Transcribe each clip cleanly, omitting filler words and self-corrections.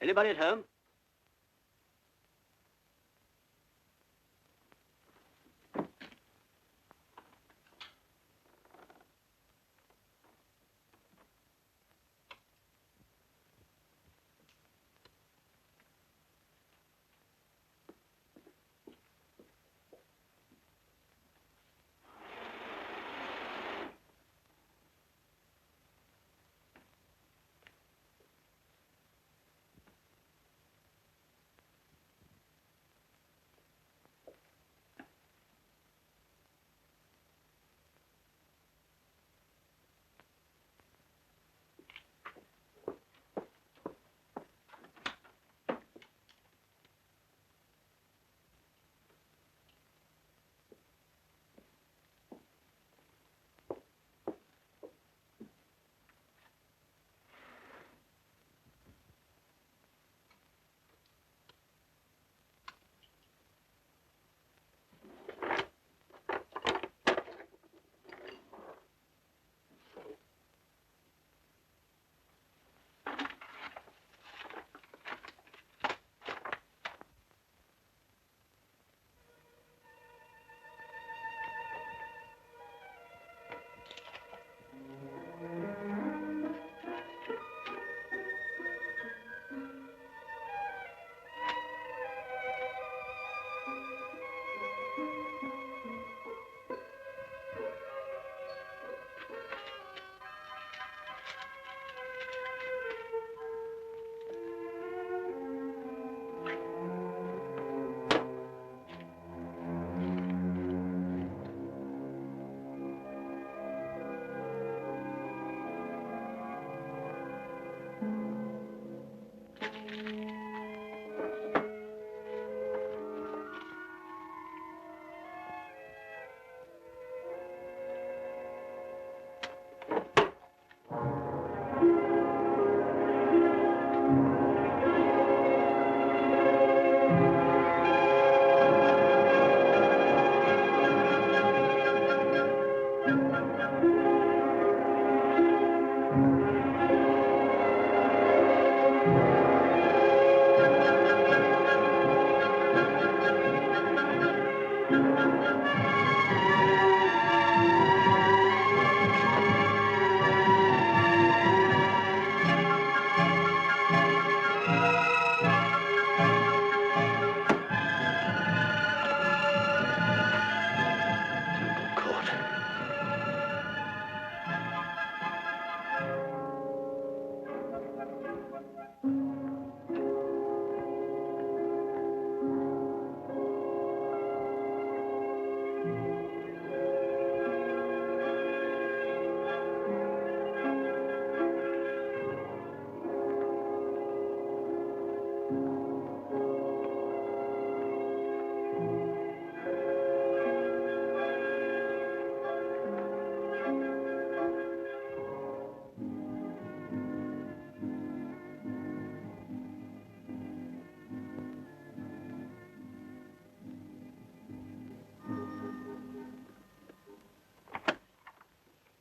Anybody at home?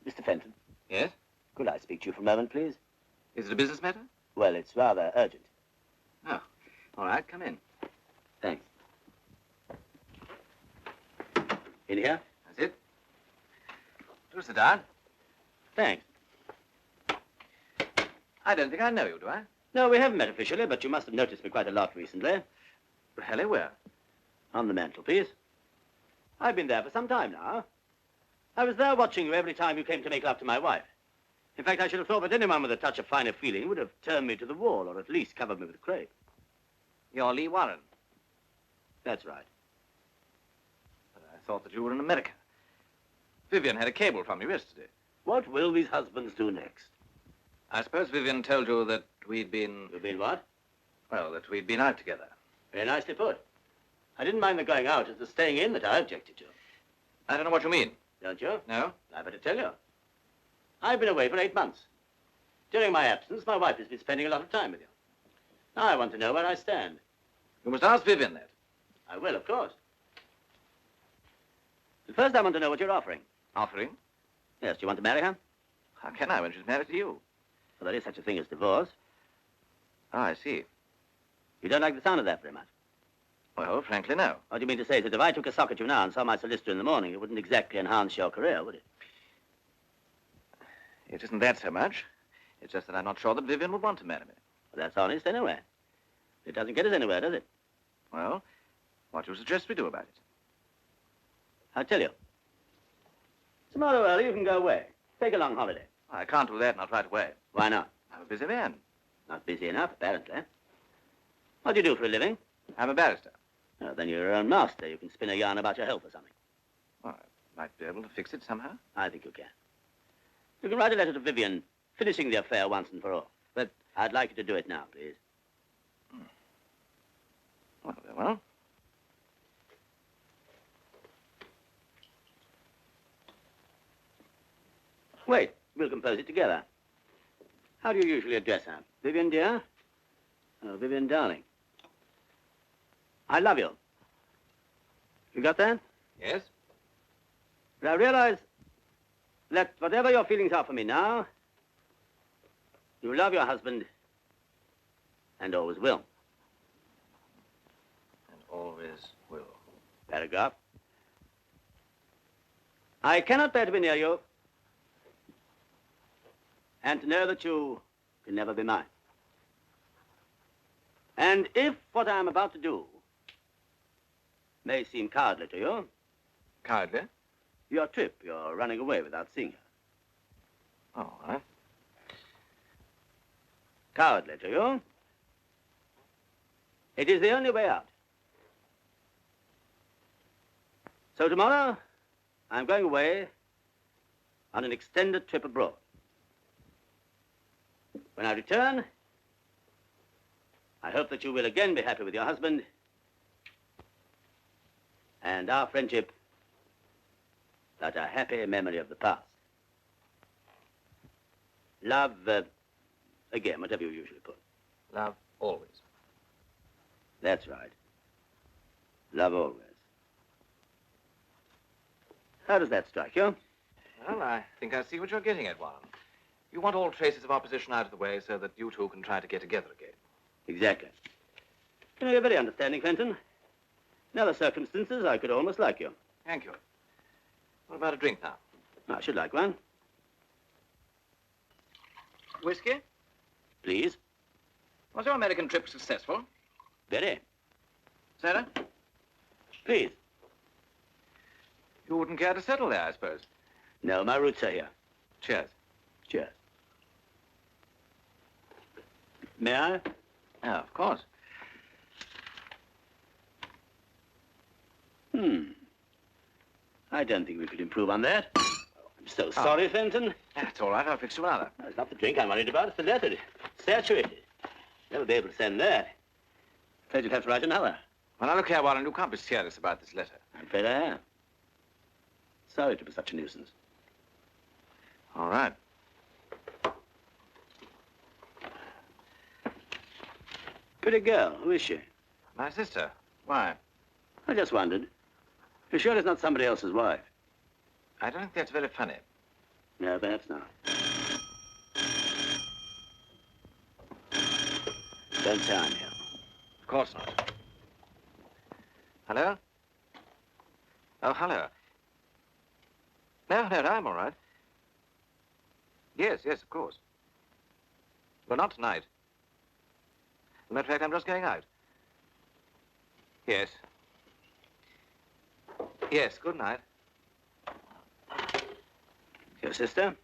Mr. Fenton. Yes? Could I speak to you for a moment, please? Is it a business matter? Well, it's rather urgent. Oh, all right, come in. Thanks. In here? That's it. Do sit down. Thanks. I don't think I know you, do I? No, we haven't met officially, but you must have noticed me quite a lot recently. Really, where? On the mantelpiece. I've been there for some time now. I was there watching you every time you came to make love to my wife. In fact, I should have thought that anyone with a touch of finer feeling would have turned me to the wall, or at least covered me with crepe. You're Lee Warren. That's right. But I thought that you were in America. Vivien had a cable from you yesterday. What will these husbands do next? I suppose Vivien told you that we'd been... You've been what? Well, that we'd been out together. Very nicely put. I didn't mind the going out. It's the staying in that I objected to. I don't know what you mean. Don't you? No? I better tell you. I've been away for 8 months. During my absence, my wife has been spending a lot of time with you. Now I want to know where I stand. You must ask Vivien that. I will, of course. But first, I want to know what you're offering. Offering? Yes, do you want to marry her? How can I when she's married to you? Well, there is such a thing as divorce. Oh, I see. You don't like the sound of that very much? Well, frankly, no. What do you mean to say that if I took a sock at you now and saw my solicitor in the morning, it wouldn't exactly enhance your career, would it? It isn't that so much. It's just that I'm not sure that Vivien would want to marry me. Well, that's honest anyway. It doesn't get us anywhere, does it? Well, what do you suggest we do about it? I'll tell you. Tomorrow early you can go away. Take a long holiday. I can't do that, not right away. Why not? I'm a busy man. Not busy enough, apparently. What do you do for a living? I'm a barrister. Oh, then you're your own master. You can spin a yarn about your health or something. Well, I might be able to fix it somehow. I think you can. You can write a letter to Vivien, finishing the affair once and for all. But I'd like you to do it now, please. Well, very well. Wait, we'll compose it together. How do you usually address her? Vivien, dear? Oh, Vivien, darling. I love you. You got that? Yes? But I realize that whatever your feelings are for me now, you love your husband and always will. And always will. Paragraph. I cannot bear to be near you and to know that you can never be mine. And if what I am about to do may seem cowardly to you, Cowardly? your trip, you're running away without seeing her. All right. Cowardly to you, it is the only way out. So tomorrow, I'm going away on an extended trip abroad. When I return, I hope that you will again be happy with your husband and our friendship, but a happy memory of the past. Love, again, whatever you usually put. Love always. That's right. Love always. How does that strike you? Well, I think I see what you're getting at, Warren. You want all traces of opposition out of the way so that you two can try to get together again. Exactly. You know, you're very understanding, Fenton. In other circumstances, I could almost like you. Thank you. What about a drink now? I should like one. Whiskey? Please. Was your American trip successful? Very. Sarah? Please. You wouldn't care to settle there, I suppose. No, my roots are here. Cheers. Cheers. May I? Yeah, of course. I don't think we could improve on that. Oh, I'm so sorry, Fenton. That's all right. I'll fix you another. No, it's not the drink I'm worried about. It's the letter. It's saturated. Never be able to send that. Afraid you'd have to write another. Well, now, look here, Warren. You can't be serious about this letter. I'm afraid I am. Sorry to be such a nuisance. All right. Pretty girl. Who is she? My sister. Why? I just wondered. You're sure it's not somebody else's wife? I don't think that's very funny. No, perhaps not. Don't say I'm here. Of course not. Hello? Oh, hello. No, I'm all right. Yes, of course. Well, not tonight. As a matter of fact, I'm just going out. Yes. Yes, good night. Your sister?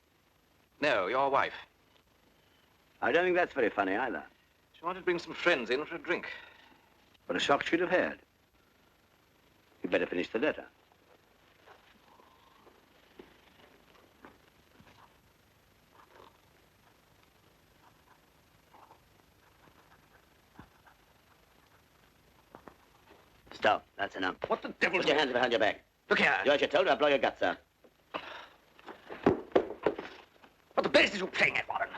No, your wife. I don't think that's very funny either. She wanted to bring some friends in for a drink. What a shock she'd have had. You'd better finish the letter. Stop. That's enough. What the devil? Put your hands behind your back. Look here. Do as you're told, or I'll blow your guts out. What the blazes are you playing at, Warren?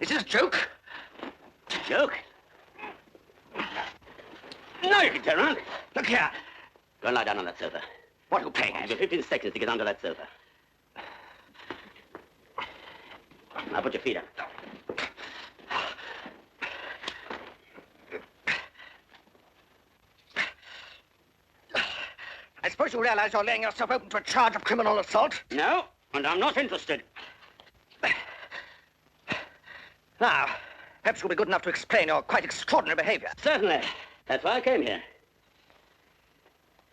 Is this a joke? Joke? No, you can turn around. Look here. Go and lie down on that sofa. What are you playing I'll at? give you 15 seconds to get under that sofa. Now put your feet up. suppose you realize you're laying yourself open to a charge of criminal assault? No, and I'm not interested. Now, perhaps you'll be good enough to explain your quite extraordinary behavior. Certainly. That's why I came here.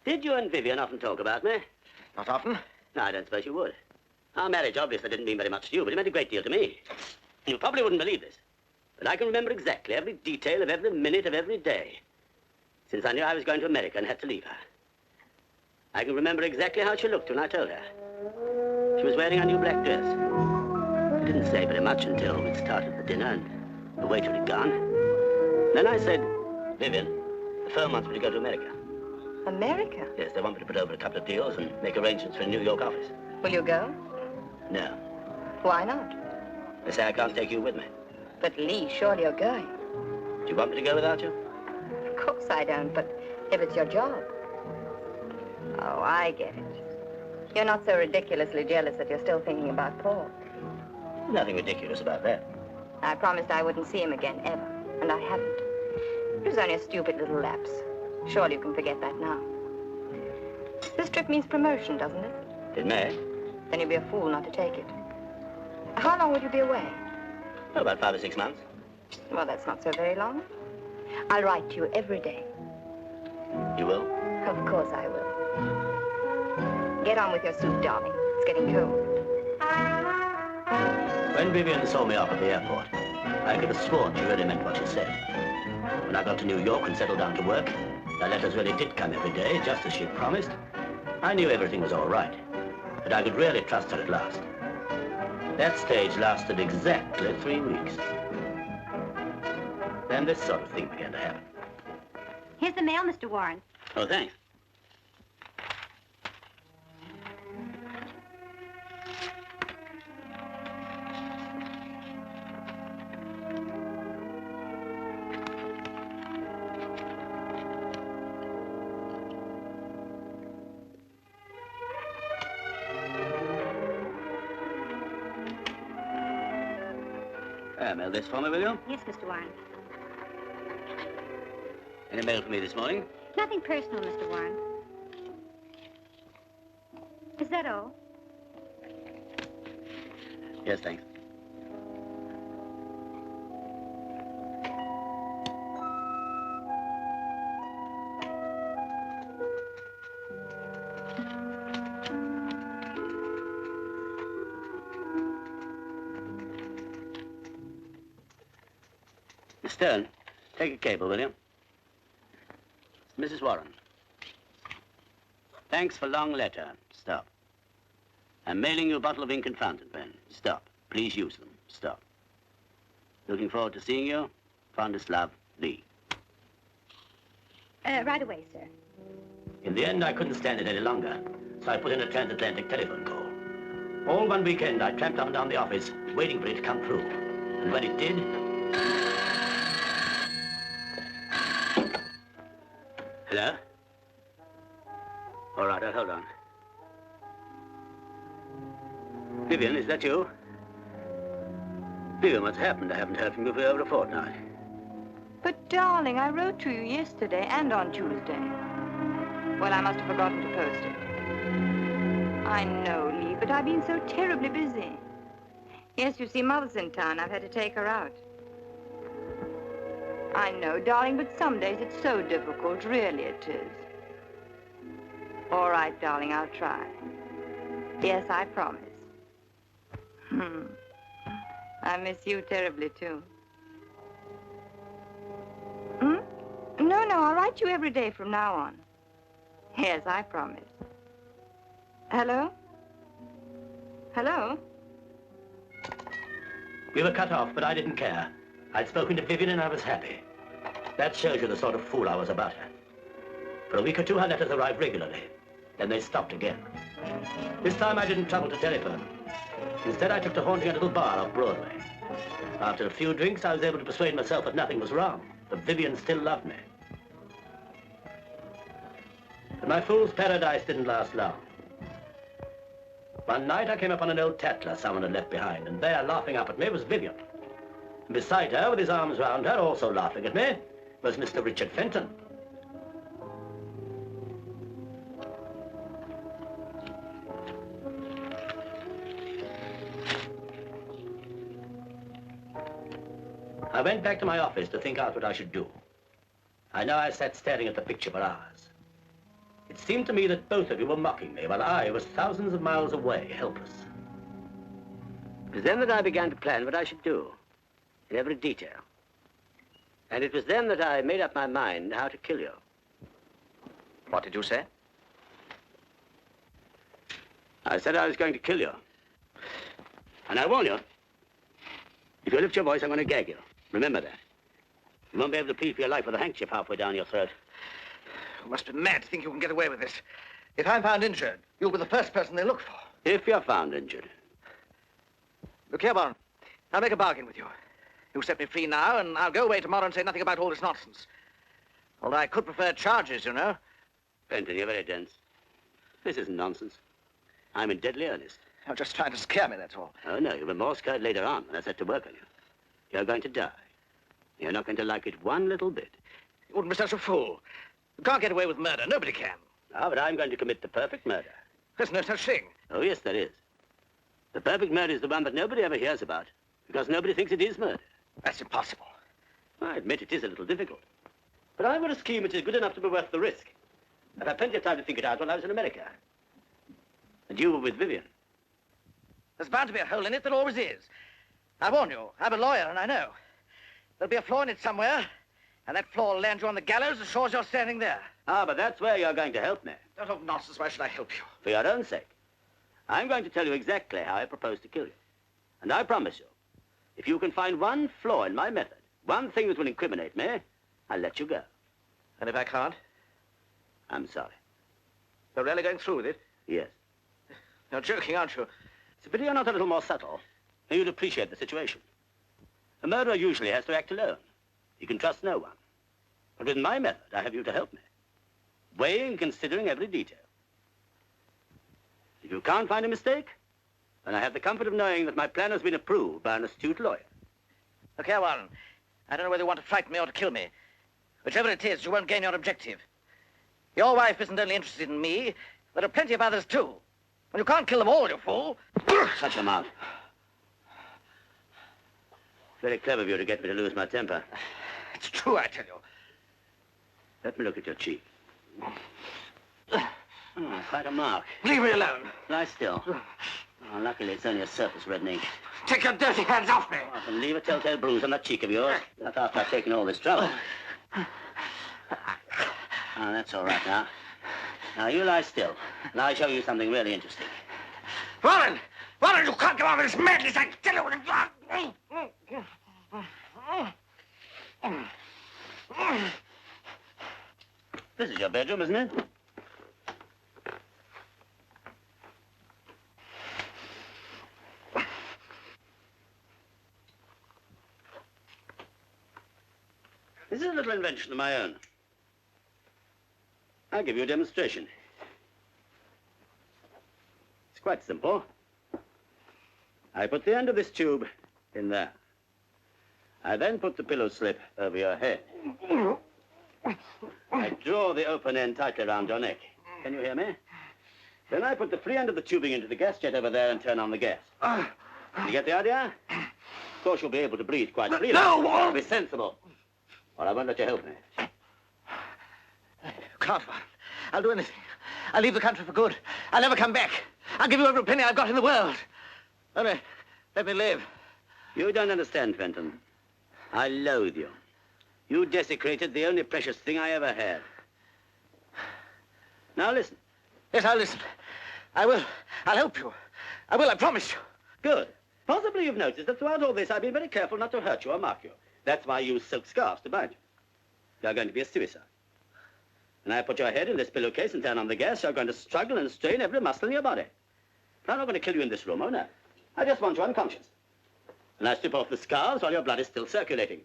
Did you and Vivien often talk about me? Not often. No, I don't suppose you would. Our marriage obviously didn't mean very much to you, but it meant a great deal to me. You probably wouldn't believe this, but I can remember exactly every detail of every minute of every day, since I knew I was going to America and had to leave her. I can remember exactly how she looked when I told her. She was wearing a new black dress. She didn't say very much until we'd started for dinner and the waiter had gone. Then I said, Vivien, the firm wants me to go to America. America? Yes, they want me to put over a couple of deals and make arrangements for a New York office. Will you go? No. Why not? They say I can't take you with me. But Lee, surely you're going. Do you want me to go without you? Of course I don't, but if it's your job. Oh, I get it. You're not so ridiculously jealous that you're still thinking about Paul. Nothing ridiculous about that. I promised I wouldn't see him again, ever, and I haven't. It was only a stupid little lapse. Surely you can forget that now. This trip means promotion, doesn't it? It may. Then you'd be a fool not to take it. How long would you be away? Oh, about 5 or 6 months. Well, that's not so very long. I'll write to you every day. You will? Of course I will. Get on with your soup, darling. It's getting cold. When Vivien saw me off at the airport, I could have sworn she really meant what she said. When I got to New York and settled down to work, the letters really did come every day, just as she'd promised. I knew everything was all right, but I could really trust her at last. That stage lasted exactly 3 weeks. Then this sort of thing began to happen. Here's the mail, Mr. Warren. Oh, thanks. Mail this for me, will you? Yes, Mr. Warren. Any mail for me this morning? Nothing personal, Mr. Warren. Is that all? Yes, thanks. Stern, take a cable, will you? Mrs. Warren. Thanks for long letter. Stop. I'm mailing you a bottle of ink and fountain pen. Stop. Please use them. Stop. Looking forward to seeing you. Fondest love, Lee. Right away, sir. In the end, I couldn't stand it any longer, so I put in a transatlantic telephone call. All one weekend, I tramped up and down the office, waiting for it to come through. And when it did... Hello? All right, hold on. Vivien, is that you? Vivien, what's happened? I haven't heard from you for over a fortnight. But, darling, I wrote to you yesterday and on Tuesday. Well, I must have forgotten to post it. I know, Lee, but I've been so terribly busy. Yes, you see, Mother's in town. I've had to take her out. I know, darling, but some days it's so difficult. Really it is. All right, darling, I'll try. Yes, I promise. I miss you terribly, too. No, I'll write you every day from now on. Yes, I promise. Hello? Hello? We were cut off, but I didn't care. I'd spoken to Vivien and I was happy. That shows you the sort of fool I was about her. For a week or two, her letters arrived regularly. Then they stopped again. This time, I didn't trouble to telephone. Instead, I took to haunting a little bar off Broadway. After a few drinks, I was able to persuade myself that nothing was wrong, that Vivien still loved me. But my fool's paradise didn't last long. One night, I came upon an old tattler someone had left behind, and there, laughing up at me, was Vivien. And beside her, with his arms round her, also laughing at me, was Mr. Richard Fenton. I went back to my office to think out what I should do. I know I sat staring at the picture for hours. It seemed to me that both of you were mocking me while I was thousands of miles away, helpless. It was then that I began to plan what I should do, in every detail. And it was then that I made up my mind how to kill you. What did you say? I said I was going to kill you. And I warn you, if you lift your voice, I'm going to gag you. Remember that. You won't be able to plead for your life with a handkerchief halfway down your throat. You must be mad to think you can get away with this. If I'm found injured, you'll be the first person they look for. If you're found injured. Look here, Warren. I'll make a bargain with you. You set me free now, and I'll go away tomorrow and say nothing about all this nonsense. Although I could prefer charges, you know. Fenton, you're very dense. This isn't nonsense. I'm in deadly earnest. You're just trying to scare me, that's all. Oh, no, you'll be more scared later on when I set to work on you. You're going to die. You're not going to like it one little bit. You wouldn't be such a fool. You can't get away with murder. Nobody can. Ah, but I'm going to commit the perfect murder. There's no such thing. Oh, yes, there is. The perfect murder is the one that nobody ever hears about, because nobody thinks it is murder. That's impossible. I admit it is a little difficult. But I've got a scheme which is good enough to be worth the risk. I've had plenty of time to think it out while I was in America. And you were with Vivien. There's bound to be a hole in it. There always is. I warn you, I'm a lawyer, and I know. There'll be a flaw in it somewhere, and that flaw will land you on the gallows as sure as you're standing there. Ah, but that's where you're going to help me. Don't talk nonsense. Why should I help you? For your own sake. I'm going to tell you exactly how I propose to kill you. And I promise you, if you can find one flaw in my method, one thing that will incriminate me, I'll let you go. And if I can't? I'm sorry. You're really going through with it? Yes. You're joking, aren't you? It's a pity you're not a little more subtle. Then you'd appreciate the situation. A murderer usually has to act alone. He can trust no one. But with my method, I have you to help me. Weighing and considering every detail. If you can't find a mistake, then I have the comfort of knowing that my plan has been approved by an astute lawyer. Look here, Warren. I don't know whether you want to frighten me or to kill me. Whichever it is, you won't gain your objective. Your wife isn't only interested in me. There are plenty of others, too. Well, you can't kill them all, you fool. Shut your mouth. Very clever of you to get me to lose my temper. It's true, I tell you. Let me look at your cheek. Oh, quite a mark. Leave me alone. Lie still. Oh, luckily, it's only a surface red ink. Take your dirty hands off me. Oh, I can leave a telltale bruise on that cheek of yours. Not after I've taken all this trouble. Oh, that's all right now. Now, you lie still, and I'll show you something really interesting. Warren! Warren, you can't go on with this madness, I tell you. This is your bedroom, isn't it? This is a little invention of my own. I'll give you a demonstration. It's quite simple. I put the end of this tube in there. I then put the pillow slip over your head. I draw the open end tightly around your neck. Can you hear me? Then I put the free end of the tubing into the gas jet over there and turn on the gas. You get the idea? Of course, you'll be able to breathe quite freely. No! Be sensible. Or I won't let you help me. You can't, Warren. I'll do anything. I'll leave the country for good. I'll never come back. I'll give you every penny I've got in the world. Only, let me live. You don't understand, Fenton. I loathe you. You desecrated the only precious thing I ever had. Now listen. Yes, I'll listen. I will. I'll help you. I will, I promise you. Good. Possibly you've noticed that throughout all this I've been very careful not to hurt you or mark you. That's why I use silk scarves to bind you. You're going to be a suicide. When I put your head in this pillowcase and turn on the gas, you're going to struggle and strain every muscle in your body. But I'm not going to kill you in this room, oh no. I just want you unconscious. And I strip off the scarves while your blood is still circulating.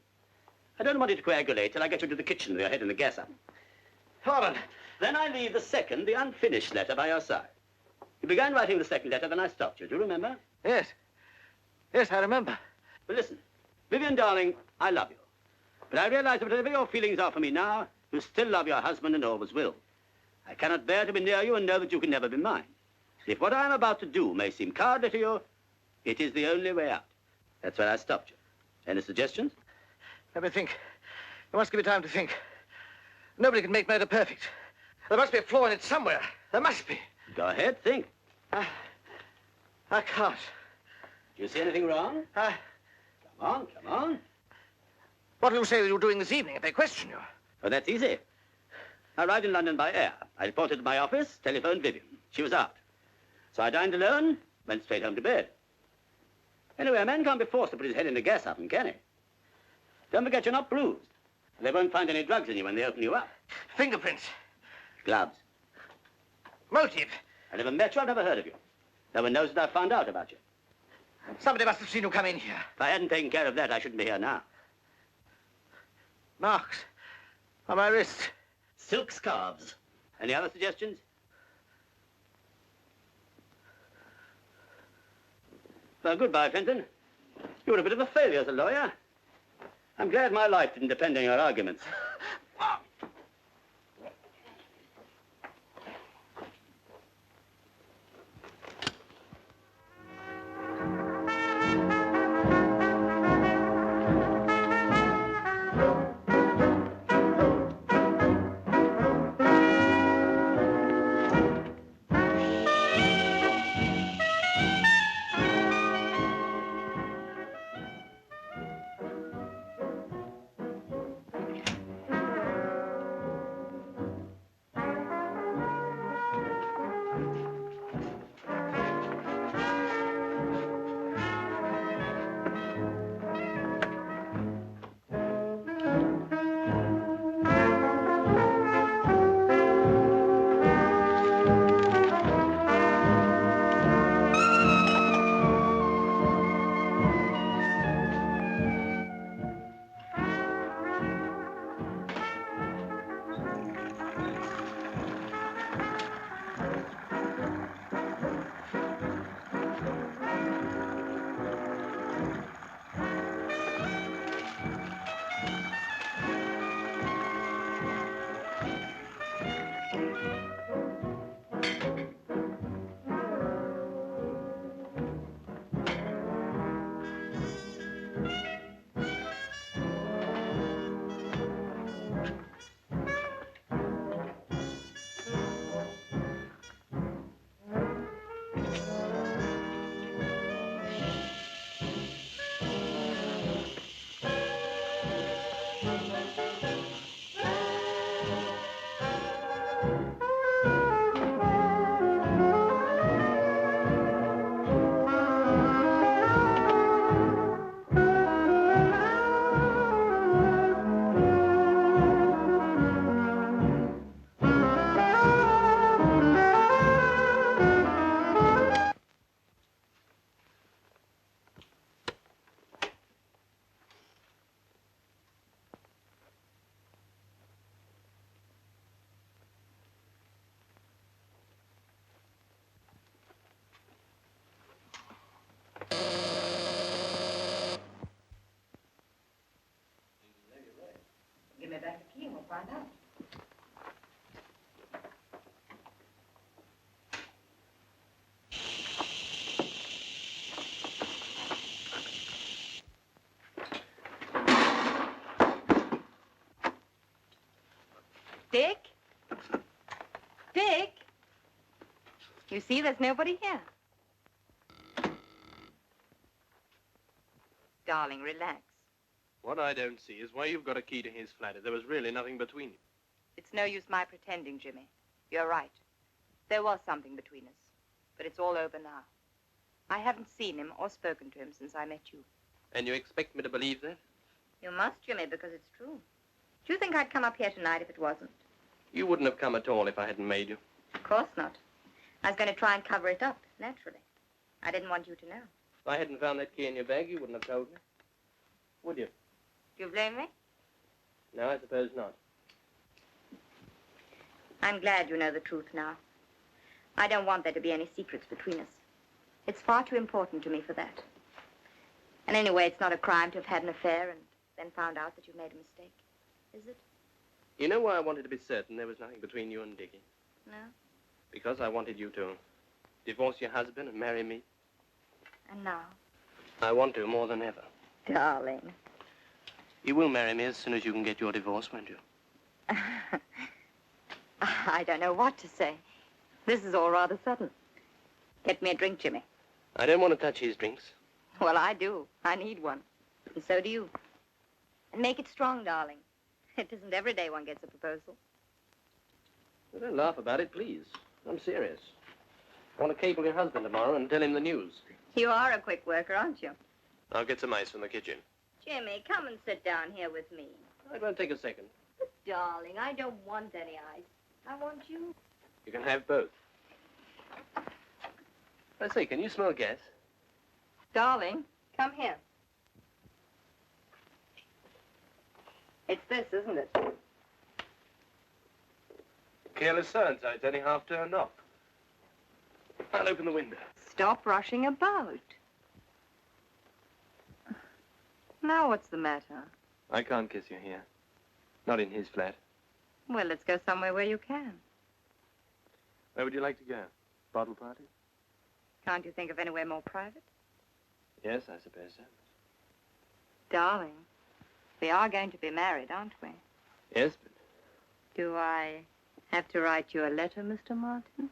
I don't want you to coagulate till I get you to the kitchen with your head in the gas up. Warren. Then I leave the unfinished letter by your side. You began writing the second letter, then I stopped you. Do you remember? Yes. Yes, I remember. Well, listen. Vivien, darling, I love you. But I realize that whatever your feelings are for me now, you still love your husband and always will. I cannot bear to be near you and know that you can never be mine. If what I am about to do may seem cowardly to you, it is the only way out. That's where I stopped you. Any suggestions? Let me think. You must give me time to think. Nobody can make murder perfect. There must be a flaw in it somewhere. There must be. Go ahead, think. I can't. Do you see anything wrong? Come on, come on. What do you say you're doing this evening if they question you? Oh, that's easy. I arrived in London by air. I reported to my office, telephoned Vivien. She was out. So I dined alone, went straight home to bed. Anyway, a man can't be forced to put his head in a gas oven, can he? Don't forget you're not bruised. They won't find any drugs in you when they open you up. Fingerprints. Gloves. Motive. I never met you, I've never heard of you. No one knows that I found out about you. Somebody must have seen you come in here. If I hadn't taken care of that, I shouldn't be here now. Marks on my wrists. Silk scarves. Any other suggestions? Well, goodbye, Fenton. You were a bit of a failure as a lawyer. I'm glad my life didn't depend on your arguments. Give me back the key and we'll find out. Dick? Dick? You see, there's nobody here. Darling, relax. What I don't see is why you've got a key to his flat if there was really nothing between you. It's no use my pretending, Jimmy. You're right. There was something between us, but it's all over now. I haven't seen him or spoken to him since I met you. And you expect me to believe that? You must, Jimmy, because it's true. Do you think I'd come up here tonight if it wasn't? You wouldn't have come at all if I hadn't made you. Of course not. I was going to try and cover it up, naturally. I didn't want you to know. If I hadn't found that key in your bag, you wouldn't have told me. Would you? Do you blame me? No, I suppose not. I'm glad you know the truth now. I don't want there to be any secrets between us. It's far too important to me for that. And anyway, it's not a crime to have had an affair and then found out that you made a mistake. Is it? You know why I wanted to be certain there was nothing between you and Dickie? No? Because I wanted you to divorce your husband and marry me. And now? I want to more than ever. Darling. You will marry me as soon as you can get your divorce, won't you? I don't know what to say. This is all rather sudden. Get me a drink, Jimmy. I don't want to touch his drinks. Well, I do. I need one. And so do you. And make it strong, darling. It isn't every day one gets a proposal. Well, don't laugh about it, please. I'm serious. I want to cable your husband tomorrow and tell him the news. You are a quick worker, aren't you? I'll get some ice from the kitchen. Jimmy, come and sit down here with me. It won't take a second. But, darling, I don't want any ice. I want you. You can have both. I say, can you smell gas? Darling, come here. It's this, isn't it? Careless so-and-so. It's only half turned off. I'll open the window. Stop rushing about. Now what's the matter? I can't kiss you here. Not in his flat. Well, let's go somewhere where you can. Where would you like to go? Bottle party? Can't you think of anywhere more private? Yes, I suppose so. Darling, we are going to be married, aren't we? Yes, but... Do I have to write you a letter, Mr. Martin?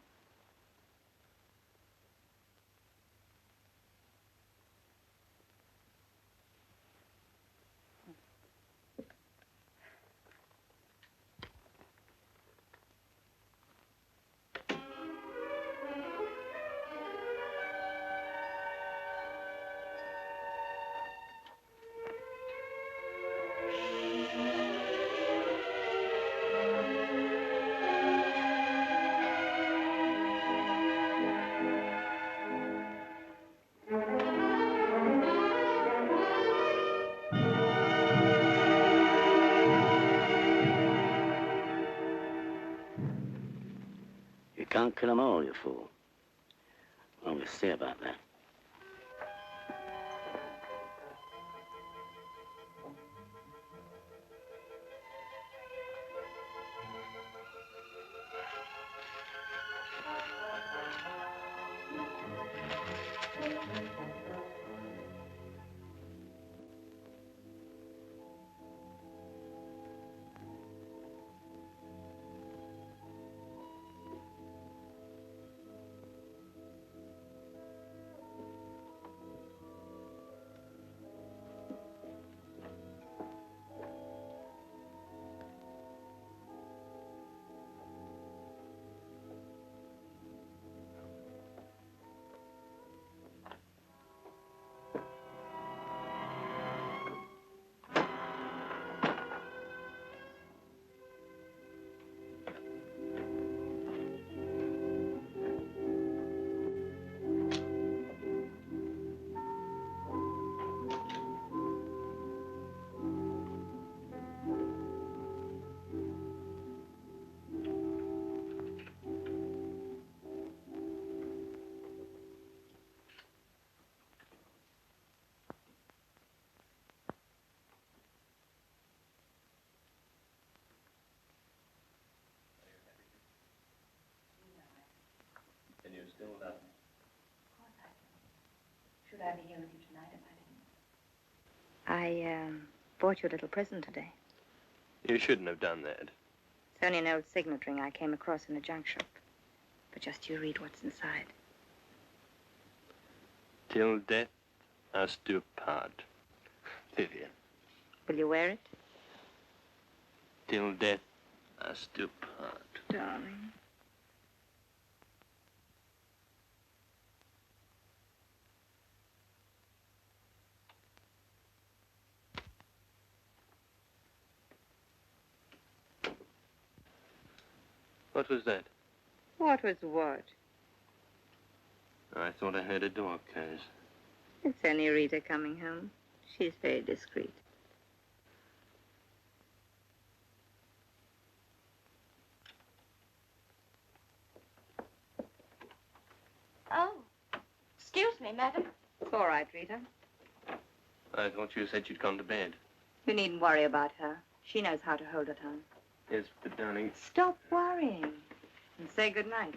Can't kill 'em all, you fool. Well, we'll see about that. You still love me? Of course I do. Should I be here with you tonight if I didn't? I bought you a little present today. You shouldn't have done that. It's only an old signet ring I came across in a junk shop. But just you read what's inside. Till death us do part. Vivien. Will you wear it? Till death us do part. Darling. What was that? What was what? I thought I heard a door close. It's only Rita coming home. She's very discreet. Oh, excuse me, madam. It's all right, Rita. I thought you said she'd gone to bed. You needn't worry about her. She knows how to hold her tongue. Yes, but darling... Stop worrying and say good night.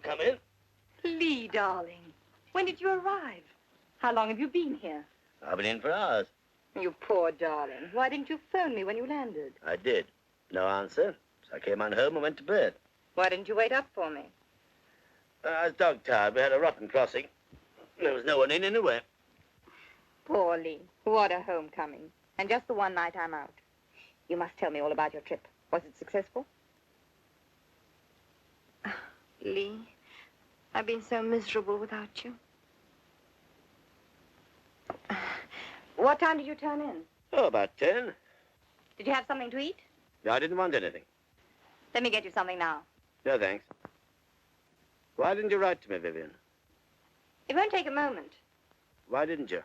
come in. Lee, darling. When did you arrive? How long have you been here? I've been in for hours. You poor darling. Why didn't you phone me when you landed? I did. No answer. So I came on home and went to bed. Why didn't you wait up for me? I was dog-tired. We had a rotten crossing. There was no one in anywhere. Poor Lee. What a homecoming. And just the one night I'm out. You must tell me all about your trip. Was it successful? Lee, I've been so miserable without you. What time did you turn in? Oh, about 10. Did you have something to eat? I didn't want anything. Let me get you something now. No, thanks. Why didn't you write to me, Vivien? It won't take a moment. Why didn't you?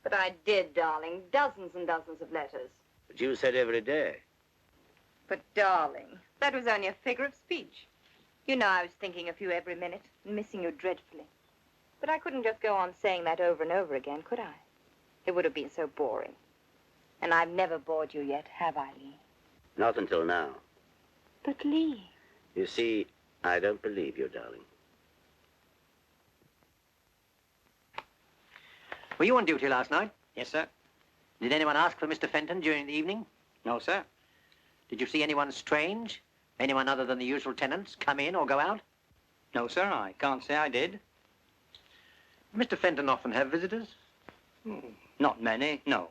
But I did, darling. Dozens and dozens of letters. But you said every day. But, darling, that was only a figure of speech. You know I was thinking of you every minute and missing you dreadfully. But I couldn't just go on saying that over and over again, could I? It would have been so boring. And I've never bored you yet, have I, Lee? Not until now. But, Lee... You see, I don't believe you, darling. Were you on duty last night? Yes, sir. Did anyone ask for Mr. Fenton during the evening? No, sir. Did you see anyone strange? Anyone other than the usual tenants come in or go out? No, sir, I can't say I did. Mr. Fenton often have visitors? Not many, no.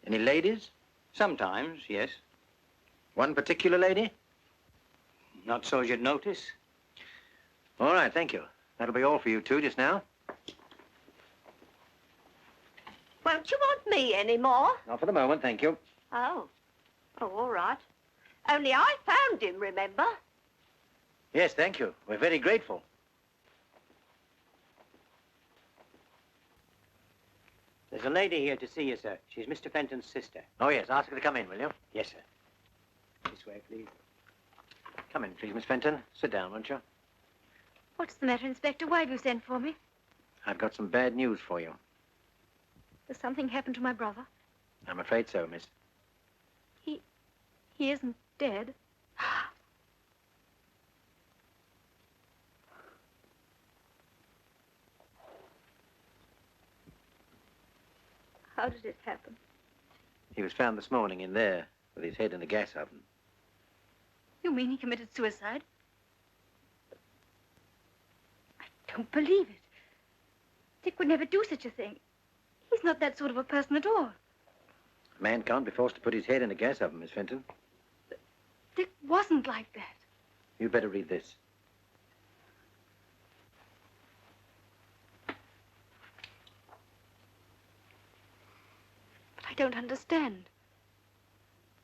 Any ladies? Sometimes, yes. One particular lady? Not so as you'd notice. All right, thank you. That'll be all for you two just now. Won't you want me anymore? Not for the moment, thank you. Oh. Oh, all right. Only I found him, remember? Yes, thank you. We're very grateful. There's a lady here to see you, sir. She's Mr. Fenton's sister. Oh, yes, ask her to come in, will you? Yes, sir. This way, please. Come in, please, Miss Fenton. Sit down, won't you? What's the matter, Inspector? Why have you sent for me? I've got some bad news for you. Has something happened to my brother? I'm afraid so, miss. He isn't dead. How did it happen? He was found this morning in there with his head in a gas oven. You mean he committed suicide? I don't believe it. Dick would never do such a thing. He's not that sort of a person at all. A man can't be forced to put his head in a gas oven, Miss Fenton. Dick wasn't like that. You'd better read this. But I don't understand.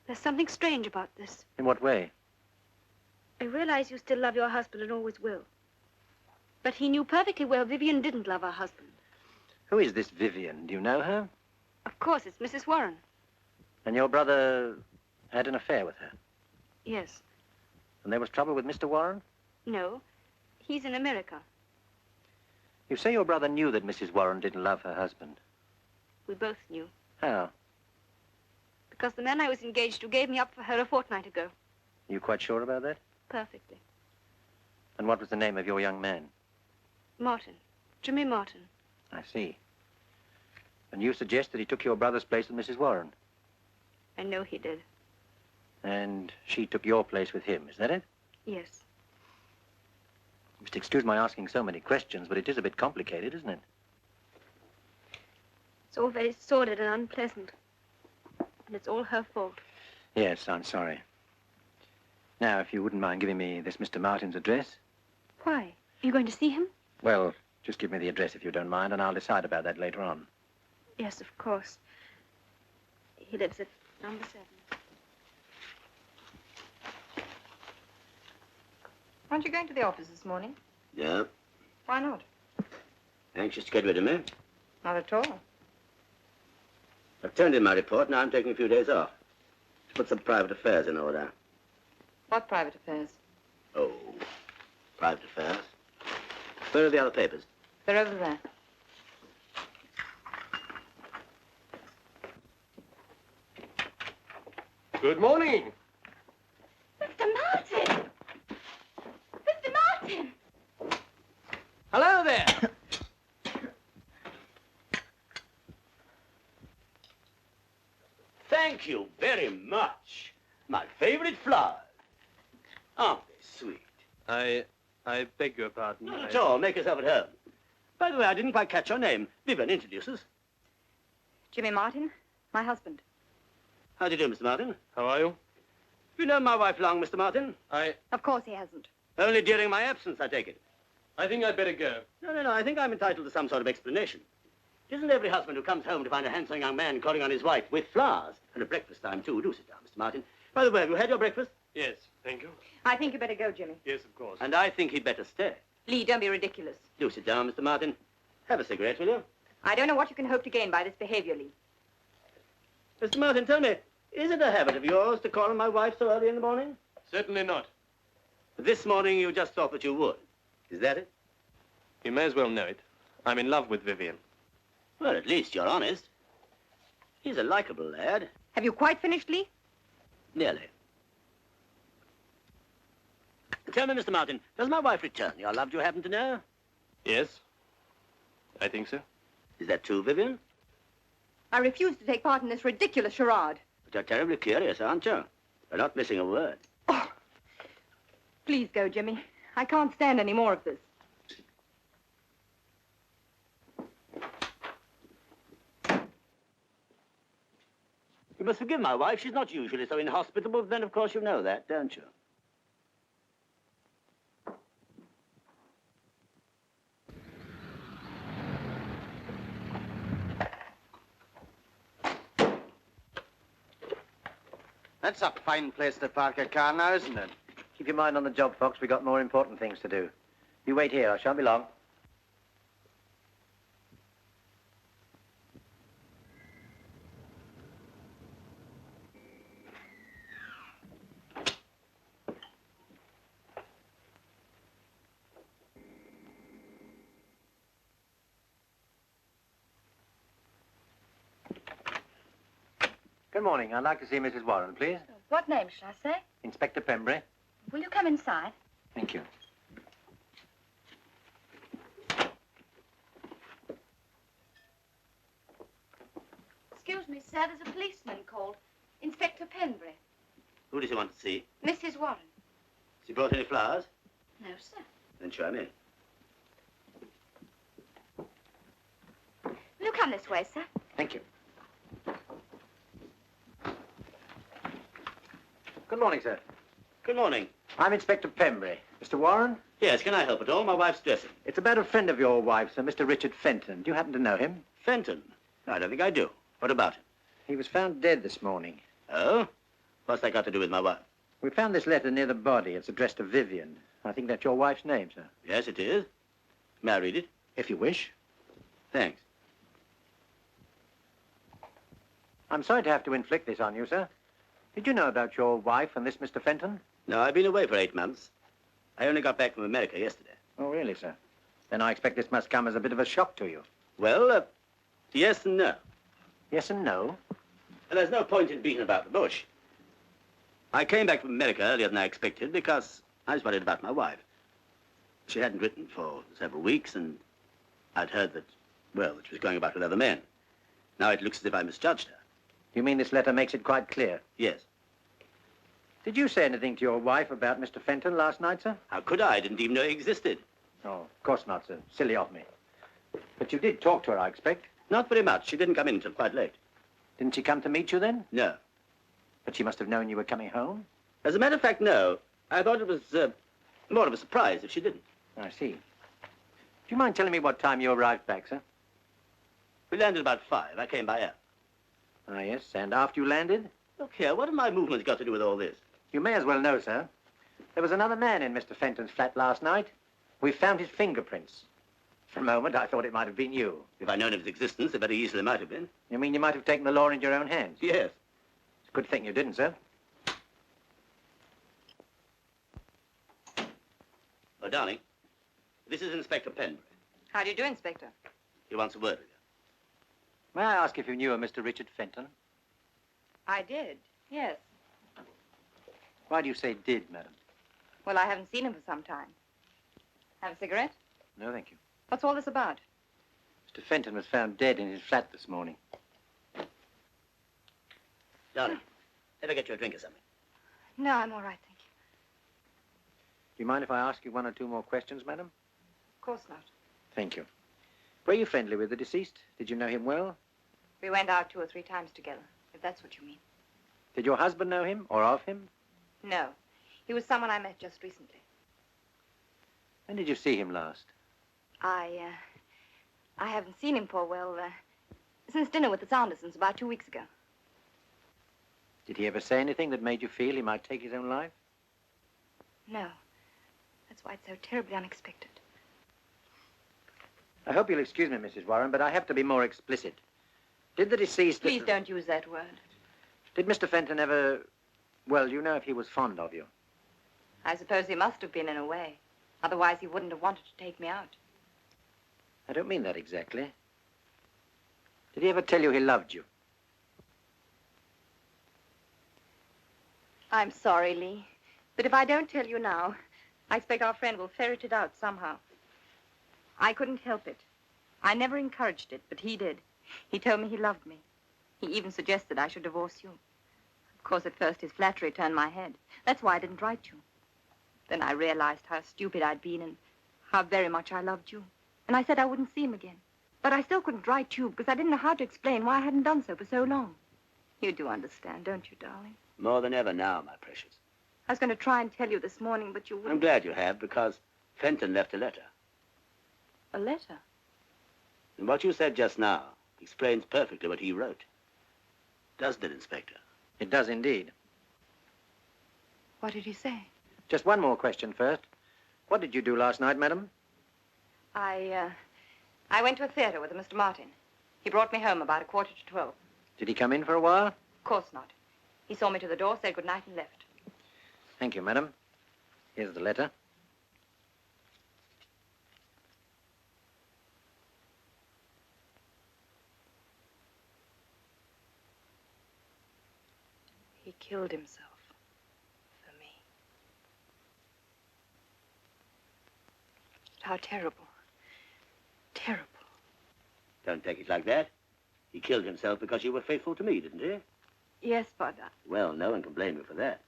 There's something strange about this. In what way? I realize you still love your husband and always will. But he knew perfectly well Vivien didn't love her husband. Who is this Vivien? Do you know her? Of course, it's Mrs. Warren. And your brother had an affair with her? Yes. And there was trouble with Mr. Warren? No. He's in America. You say your brother knew that Mrs. Warren didn't love her husband. We both knew. How? Because the man I was engaged to gave me up for her a fortnight ago. Are you quite sure about that? Perfectly. And what was the name of your young man? Martin. Jimmy Martin. I see. And you suggest that he took your brother's place with Mrs. Warren? I know he did. And she took your place with him, is that it? Yes. You must excuse my asking so many questions, but it is a bit complicated, isn't it? It's all very sordid and unpleasant. And it's all her fault. Yes, I'm sorry. Now, if you wouldn't mind giving me this Mr. Martin's address. Why? Are you going to see him? Well, just give me the address if you don't mind, and I'll decide about that later on. Yes, of course. He lives at number 7. Aren't you going to the office this morning? Yeah. Why not? Anxious to get rid of me? Not at all. I've turned in my report. Now I'm taking a few days off to put some private affairs in order. What private affairs? Oh, private affairs. Where are the other papers? They're over there. Good morning. Mr. Martin! Mr. Martin! thank you very much. My favorite flowers. Aren't they sweet? I beg your pardon. Not at all. Make yourself at home. By the way, I didn't quite catch your name. Vivien, introduce us. Jimmy Martin, my husband. How do you do, Mr. Martin? How are you? Have you known my wife long, Mr. Martin? Of course he hasn't. Only during my absence, I take it. I think I'd better go. No. I think I'm entitled to some sort of explanation. It isn't every husband who comes home to find a handsome young man calling on his wife with flowers. And at breakfast time, too. Do sit down, Mr. Martin. By the way, have you had your breakfast? Yes, thank you. I think you better go, Jimmy. Yes, of course. And I think he'd better stay. Lee, don't be ridiculous. Do sit down, Mr. Martin. Have a cigarette, will you? I don't know what you can hope to gain by this behavior, Lee. Mr. Martin, tell me, is it a habit of yours to call on my wife so early in the morning? Certainly not. But this morning you just thought that you would. Is that it? You may as well know it. I'm in love with Vivien. Well, at least you're honest. He's a likable lad. Have you quite finished, Lee? Nearly. Tell me, Mr. Martin, does my wife return your love, do you happen to know? Yes, I think so. Is that true, Vivien? I refuse to take part in this ridiculous charade. But you're terribly curious, aren't you? You're not missing a word. Oh. Please go, Jimmy. I can't stand any more of this. You must forgive my wife. She's not usually so inhospitable, but then, of course, you know that, don't you? That's a fine place to park a car now, isn't it? Keep your mind on the job, Fox. We've got more important things to do. You wait here. I shan't be long. Good morning. I'd like to see Mrs. Warren, please. What name should I say? Inspector Pembury. Will you come inside? Thank you. Excuse me, sir, there's a policeman called. Inspector Penbury. Who does he want to see? Mrs. Warren. Has he brought any flowers? No, sir. Then show him in. Will you come this way, sir? Thank you. Good morning, sir. Good morning. I'm Inspector Pembury. Mr. Warren? Yes, can I help at all? My wife's dressing. It's about a friend of your wife's, Mr. Richard Fenton. Do you happen to know him? Fenton? I don't think I do. What about him? He was found dead this morning. Oh? What's that got to do with my wife? We found this letter near the body. It's addressed to Vivien. I think that's your wife's name, sir. Yes, it is. May I read it? If you wish. Thanks. I'm sorry to have to inflict this on you, sir. Did you know about your wife and this Mr. Fenton? No, I've been away for 8 months. I only got back from America yesterday. Oh, really, sir? Then I expect this must come as a bit of a shock to you. Well, yes and no. Yes and no? Well, there's no point in beating about the bush. I came back from America earlier than I expected because I was worried about my wife. She hadn't written for several weeks, and I'd heard that, well, that she was going about with other men. Now it looks as if I misjudged her. You mean this letter makes it quite clear? Yes. Did you say anything to your wife about Mr. Fenton last night, sir? How could I? I didn't even know he existed. Oh, of course not, sir. Silly of me. But you did talk to her, I expect. Not very much. She didn't come in until quite late. Didn't she come to meet you then? No. But she must have known you were coming home? As a matter of fact, no. I thought it was more of a surprise if she didn't. I see. Do you mind telling me what time you arrived back, sir? We landed about 5. I came by air. Ah, yes. And after you landed? Look here, what have my movements got to do with all this? You may as well know, sir. There was another man in Mr. Fenton's flat last night. We found his fingerprints. For a moment, I thought it might have been you. If I'd known of his existence, it very easily might have been. You mean you might have taken the law into your own hands? Yes. It's a good thing you didn't, sir. Oh, darling, this is Inspector Penbury. How do you do, Inspector? He wants a word with you. May I ask if you knew a Mr. Richard Fenton? I did, yes. Why do you say did, madam? Well, I haven't seen him for some time. Have a cigarette? No, thank you. What's all this about? Mr. Fenton was found dead in his flat this morning. Darling, ever get you a drink or something? No, I'm all right, thank you. Do you mind if I ask you one or two more questions, madam? Of course not. Thank you. Were you friendly with the deceased? Did you know him well? We went out 2 or 3 times together, if that's what you mean. Did your husband know him or of him? No. He was someone I met just recently. When did you see him last? I haven't seen him for, well, since dinner with the Sandersons about 2 weeks ago. Did he ever say anything that made you feel he might take his own life? No. That's why it's so terribly unexpected. I hope you'll excuse me, Mrs. Warren, but I have to be more explicit. Did the deceased... Please don't use that word. Did Mr. Fenton ever... Well, you know if he was fond of you? I suppose he must have been in a way. Otherwise, he wouldn't have wanted to take me out. I don't mean that exactly. Did he ever tell you he loved you? I'm sorry, Lee. But if I don't tell you now, I expect our friend will ferret it out somehow. I couldn't help it. I never encouraged it, but he did. He told me he loved me. He even suggested I should divorce you. Of course, at first, his flattery turned my head. That's why I didn't write you. Then I realized how stupid I'd been and how very much I loved you. And I said I wouldn't see him again. But I still couldn't write you because I didn't know how to explain why I hadn't done so for so long. You do understand, don't you, darling? More than ever now, my precious. I was going to try and tell you this morning, but you wouldn't. I'm glad you have, because Fenton left a letter. A letter? And what you said just now explains perfectly what he wrote. Doesn't it, Inspector? It does indeed. What did he say? Just one more question first. What did you do last night, madam? I went to a theater with Mr. Martin. He brought me home about 11:45. Did he come in for a while? Of course not. He saw me to the door, said good night, and left. Thank you, madam. Here's the letter. He killed himself for me. How terrible. Terrible. Don't take it like that. He killed himself because you were faithful to me, didn't he? Yes, Father. Well, no one can blame you for that.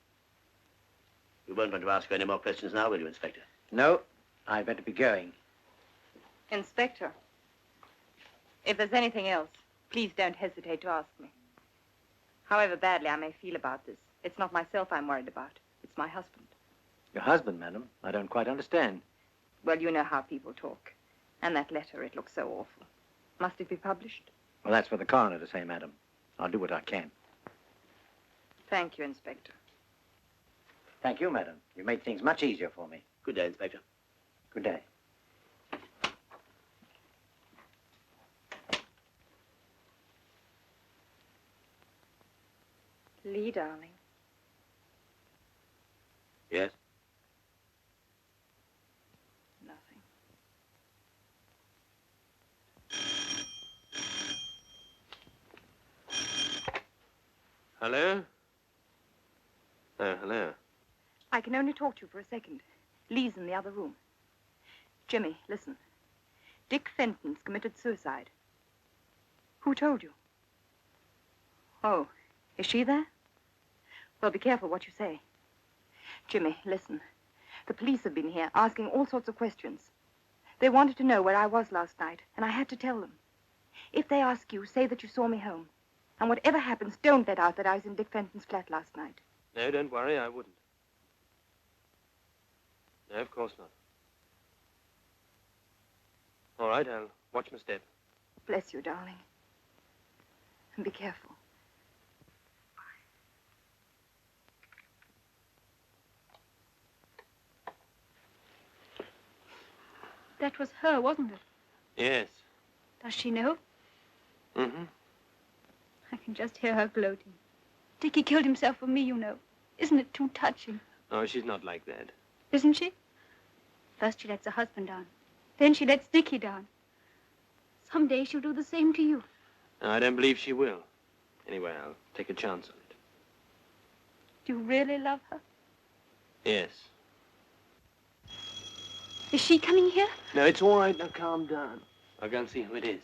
You won't want to ask her any more questions now, will you, Inspector? No, I'd better be going. Inspector, if there's anything else, please don't hesitate to ask me. However badly I may feel about this, it's not myself I'm worried about. It's my husband. Your husband, madam? I don't quite understand. Well, you know how people talk. And that letter, it looks so awful. Must it be published? Well, that's for the coroner to say, madam. I'll do what I can. Thank you, Inspector. Thank you, madam. You made things much easier for me. Good day, Inspector. Good day. Lee, darling. Yes? Nothing. Hello? Oh, hello. I can only talk to you for a second. Lee's in the other room. Jimmy, listen. Dick Fenton's committed suicide. Who told you? Oh, is she there? Well, be careful what you say. Jimmy, listen. The police have been here asking all sorts of questions. They wanted to know where I was last night, and I had to tell them. If they ask you, say that you saw me home. And whatever happens, don't let out that I was in Dick Fenton's flat last night. No, don't worry, I wouldn't. No, of course not. All right, I'll watch my step. Bless you, darling. And be careful. That was her, wasn't it? Yes. Does she know? Mm-hmm. I can just hear her gloating. Dickie killed himself for me, you know. Isn't it too touching? Oh, she's not like that. Isn't she? First she lets her husband down. Then she lets Dickie down. Someday she'll do the same to you. No, I don't believe she will. Anyway, I'll take a chance on it. Do you really love her? Yes. Is she coming here? No, it's all right. Now, calm down. I'll go and see who it is.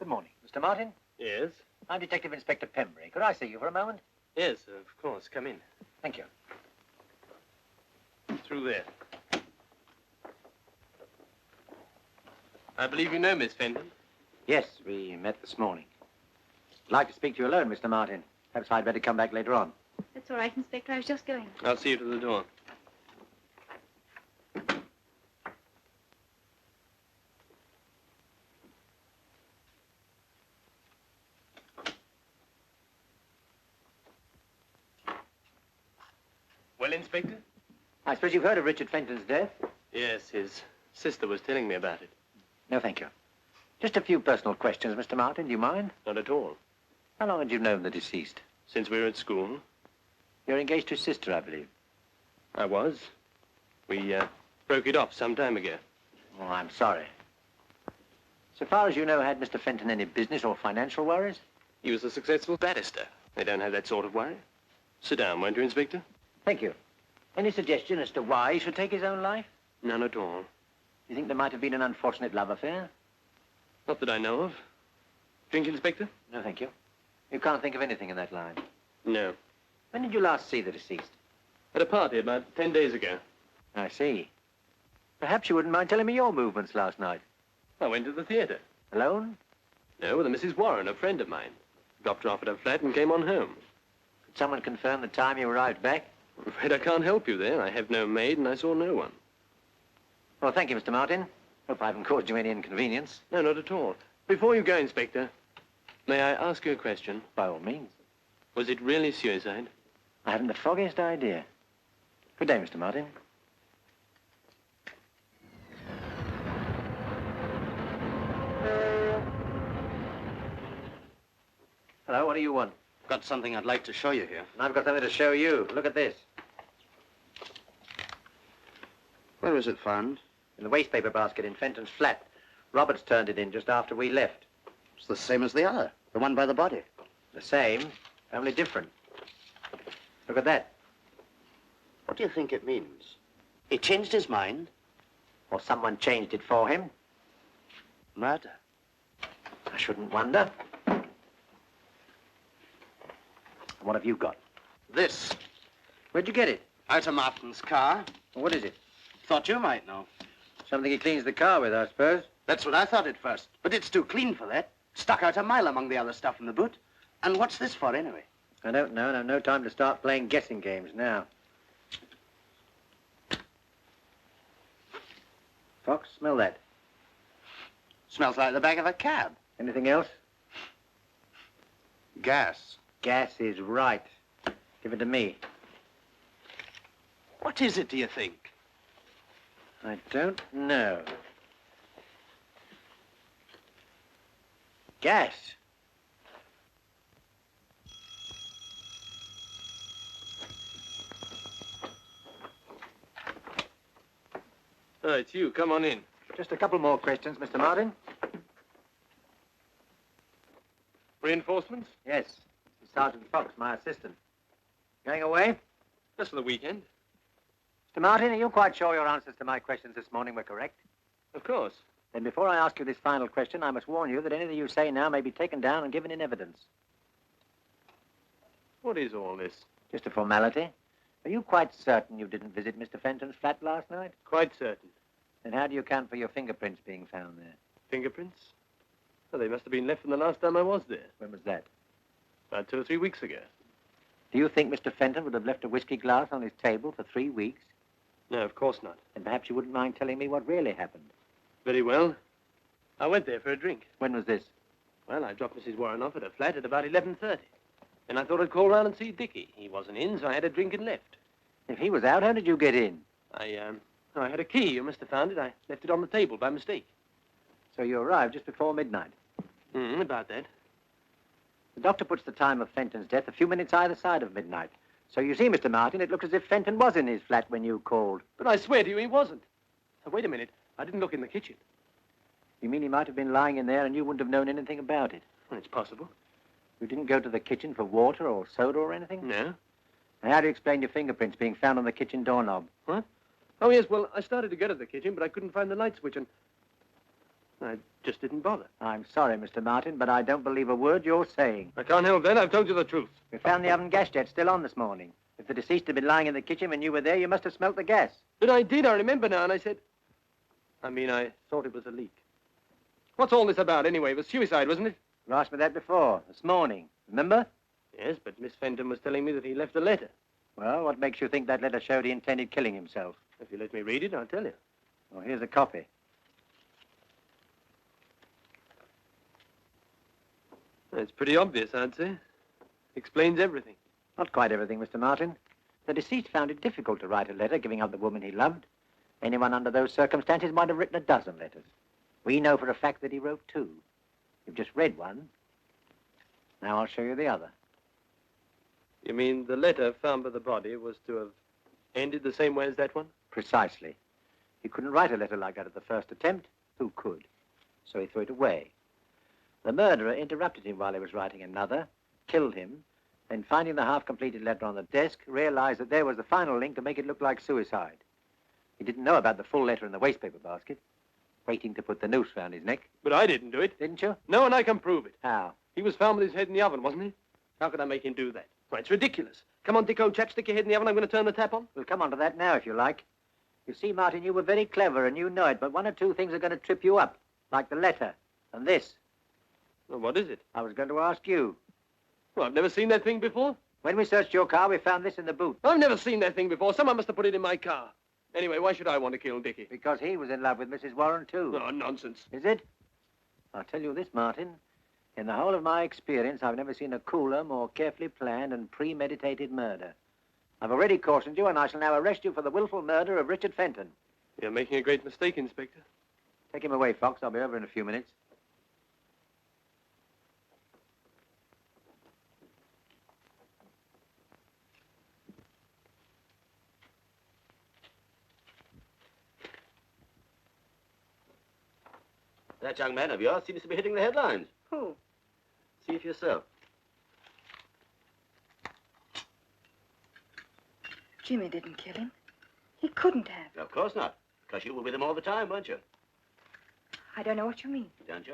Good morning. Mr. Martin? Yes? I'm Detective Inspector Pembury. Could I see you for a moment? Yes, of course. Come in. Thank you. Through there. I believe you know Miss Fenton. Yes, we met this morning. I'd like to speak to you alone, Mr. Martin. Perhaps I'd better come back later on. That's all right, Inspector. I was just going. I'll see you to the door. Well, Inspector? I suppose you've heard of Richard Fenton's death? Yes, his sister was telling me about it. No, thank you. Just a few personal questions, Mr. Martin. Do you mind? Not at all. How long had you known the deceased? Since we were at school. You're engaged to his sister, I believe. I was. We broke it off some time ago. Oh, I'm sorry. So far as you know, had Mr. Fenton any business or financial worries? He was a successful barrister. They don't have that sort of worry. Sit down, won't you, Inspector? Thank you. Any suggestion as to why he should take his own life? None at all. You think there might have been an unfortunate love affair? Not that I know of. Drink, Inspector? No, thank you. You can't think of anything in that line. No. When did you last see the deceased? At a party about 10 days ago. I see. Perhaps you wouldn't mind telling me your movements last night. I went to the theatre. Alone? No, with a Mrs. Warren, a friend of mine. Dropped her off at her flat and came on home. Could someone confirm the time you arrived back? I'm afraid I can't help you there. I have no maid and I saw no one. Well, thank you, Mr. Martin. Hope I haven't caused you any inconvenience. No, not at all. Before you go, Inspector, may I ask you a question? By all means. Was it really suicide? I haven't the foggiest idea. Good day, Mr. Martin. Hello, what do you want? Got something I'd like to show you here. And I've got something to show you. Look at this. Where was it found? In the wastepaper basket in Fenton's flat. Roberts turned it in just after we left. It's the same as the other, the one by the body. The same, only different. Look at that. What do you think it means? He changed his mind? Or someone changed it for him? Murder. I shouldn't wonder. What have you got? This. Where'd you get it? Out of Martin's car. What is it? Thought you might know. Something he cleans the car with, I suppose. That's what I thought at first. But it's too clean for that. Stuck out a mile among the other stuff in the boot. And what's this for, anyway? I don't know, and I've no time to start playing guessing games now. Fox, smell that. Smells like the back of a cab. Anything else? Gas. Gas is right. Give it to me. What is it, do you think? I don't know. Gas. Oh, it's you. Come on in. Just a couple more questions, Mr. Martin. Reinforcements? Yes. Sergeant Fox, my assistant. Going away? Just for the weekend. Mr. Martin, are you quite sure your answers to my questions this morning were correct? Of course. Then before I ask you this final question, I must warn you that anything you say now may be taken down and given in evidence. What is all this? Just a formality. Are you quite certain you didn't visit Mr. Fenton's flat last night? Quite certain. Then how do you account for your fingerprints being found there? Fingerprints? Well, they must have been left from the last time I was there. When was that? About 2 or 3 weeks ago. Do you think Mr. Fenton would have left a whiskey glass on his table for 3 weeks? No, of course not. Then perhaps you wouldn't mind telling me what really happened. Very well. I went there for a drink. When was this? Well, I dropped Mrs. Warren off at her flat at about 11:30. And I thought I'd call round and see Dickie. He wasn't in, so I had a drink and left. If he was out, how did you get in? I had a key. You must have found it. I left it on the table by mistake. So you arrived just before midnight? About that. The doctor puts the time of Fenton's death a few minutes either side of midnight. So you see, Mr. Martin, it looks as if Fenton was in his flat when you called. But I swear to you he wasn't. Now, wait a minute. I didn't look in the kitchen. You mean he might have been lying in there and you wouldn't have known anything about it? Well, it's possible. You didn't go to the kitchen for water or soda or anything? No. And how do you explain your fingerprints being found on the kitchen doorknob? What? Oh, yes, well, I started to go to the kitchen, but I couldn't find the light switch and... I just didn't bother. I'm sorry, Mr. Martin, but I don't believe a word you're saying. I can't help that. I've told you the truth. We found the oven gas jet still on this morning. If the deceased had been lying in the kitchen when you were there, you must have smelt the gas. But I did. I remember now, and I said... I thought it was a leak. What's all this about, anyway? It was suicide, wasn't it? You asked me that before, this morning. Remember? Yes, but Miss Fenton was telling me that he left a letter. Well, what makes you think that letter showed he intended killing himself? If you let me read it, I'll tell you. Well, here's a copy. It's pretty obvious, I'd say. Explains everything. Not quite everything, Mr. Martin. The deceased found it difficult to write a letter giving up the woman he loved. Anyone under those circumstances might have written a dozen letters. We know for a fact that he wrote 2. You've just read one. Now I'll show you the other. You mean the letter found by the body was to have ended the same way as that one? Precisely. He couldn't write a letter like that at the first attempt. Who could? So he threw it away. The murderer interrupted him while he was writing another, killed him, then finding the half-completed letter on the desk, realized that there was the final link to make it look like suicide. He didn't know about the full letter in the wastepaper basket, waiting to put the noose round his neck. But I didn't do it. Didn't you? No, and I can prove it. How? He was found with his head in the oven, wasn't he? How could I make him do that? Why, it's ridiculous. Come on, Dick, old chap, stick your head in the oven. I'm going to turn the tap on. We'll come on to that now, if you like. You see, Martin, you were very clever, and you know it, but one or two things are going to trip you up, like the letter and this. Well, what is it? I was going to ask you. Well, I've never seen that thing before. When we searched your car, we found this in the boot. I've never seen that thing before. Someone must have put it in my car. Anyway, why should I want to kill Dickie? Because he was in love with Mrs. Warren, too. Oh, nonsense. Is it? I'll tell you this, Martin. In the whole of my experience, I've never seen a cooler, more carefully planned and premeditated murder. I've already cautioned you, and I shall now arrest you for the willful murder of Richard Fenton. You're making a great mistake, Inspector. Take him away, Fox. I'll be over in a few minutes. That young man of yours seems to be hitting the headlines. Who? See for yourself. Jimmy didn't kill him. He couldn't have. Of course not. Because you were with him all the time, weren't you? I don't know what you mean. Don't you?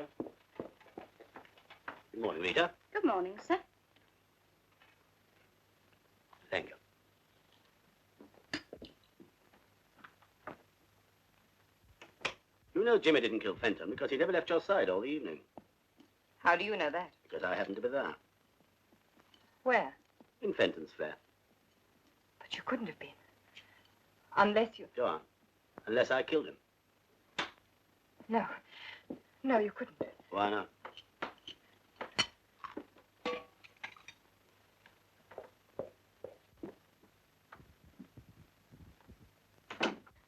Good morning, Rita. Good morning, sir. Thank you. You know Jimmy didn't kill Fenton because he never left your side all the evening. How do you know that? Because I happened to be there. Where? In Fenton's flat. But you couldn't have been. Unless you... Go on. Unless I killed him. No. No, you couldn't. Why not?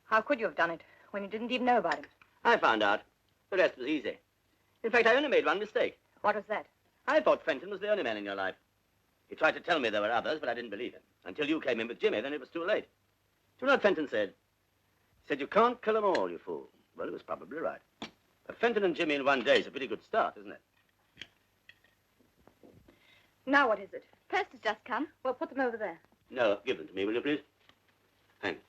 How could you have done it when you didn't even know about him? I found out. The rest was easy. In fact, I only made one mistake. What was that? I thought Fenton was the only man in your life. He tried to tell me there were others, but I didn't believe him. Until you came in with Jimmy, then it was too late. Do you know what Fenton said? He said, you can't kill them all, you fool. Well, he was probably right. But Fenton and Jimmy in one day is a pretty good start, isn't it? Now what is it? Post has just come. Well, put them over there. No, give them to me, will you, please? Thanks.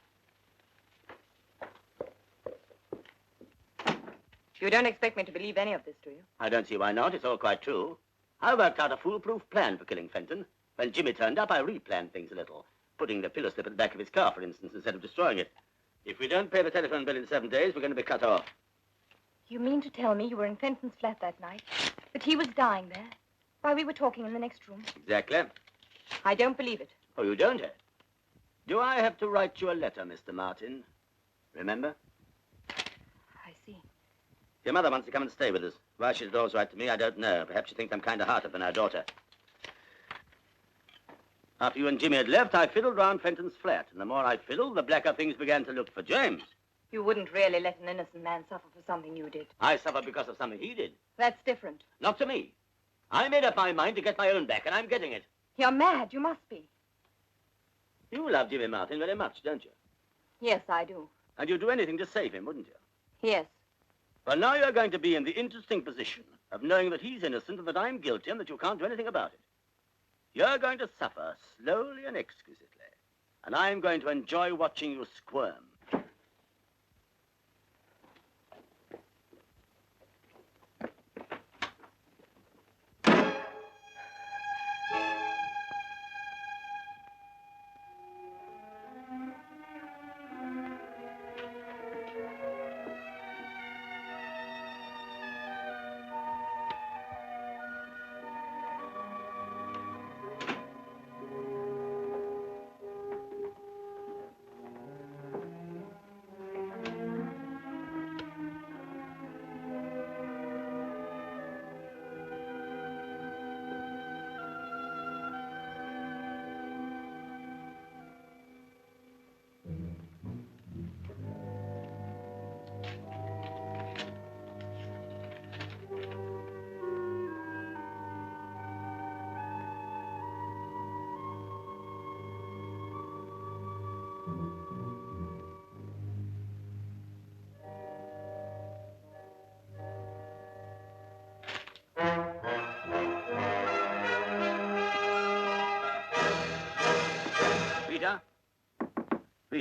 You don't expect me to believe any of this, do you? I don't see why not. It's all quite true. I worked out a foolproof plan for killing Fenton. When Jimmy turned up, I replanned things a little, putting the pillow slip at the back of his car, for instance, instead of destroying it. If we don't pay the telephone bill in 7 days, we're going to be cut off. You mean to tell me you were in Fenton's flat that night, that he was dying there, while we were talking in the next room? Exactly. I don't believe it. Oh, you don't, eh? Do I have to write you a letter, Mr. Martin? Remember? I see. Your mother wants to come and stay with us. Why she did always write to me, I don't know. Perhaps she thinks I'm kinder-hearted than our daughter. After you and Jimmy had left, I fiddled round Fenton's flat. And the more I fiddled, the blacker things began to look for James. You wouldn't really let an innocent man suffer for something you did. I suffered because of something he did. That's different. Not to me. I made up my mind to get my own back, and I'm getting it. You're mad. You must be. You love Jimmy Martin very much, don't you? Yes, I do. And you'd do anything to save him, wouldn't you? Yes. Well, now you're going to be in the interesting position of knowing that he's innocent and that I'm guilty and that you can't do anything about it. You're going to suffer slowly and exquisitely, and I'm going to enjoy watching you squirm.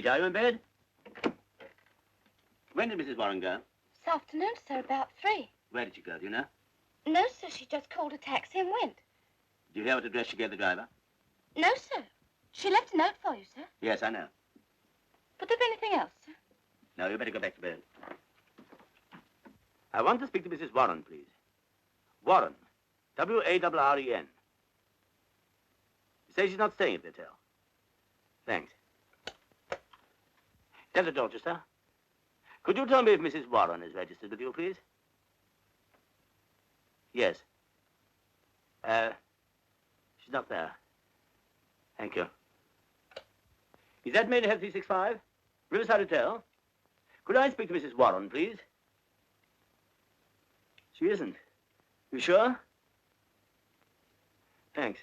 Sweet, are you in bed? When did Mrs. Warren go? This afternoon, sir, about 3. Where did she go, do you know? No, sir, she just called a taxi and went. Do you hear what address she gave the driver? No, sir. She left a note for you, sir. Yes, I know. Would there be anything else, sir? No, you better go back to bed. I want to speak to Mrs. Warren, please. Warren. W-A-R-R-E-N. You say she's not staying at the hotel. Thanks. Tell the Dorchester. Could you tell me if Mrs. Warren is registered with you, please? Yes. She's not there. Thank you. Is that Maidenhead 365? Riverside Hotel? Could I speak to Mrs. Warren, please? She isn't. You sure? Thanks.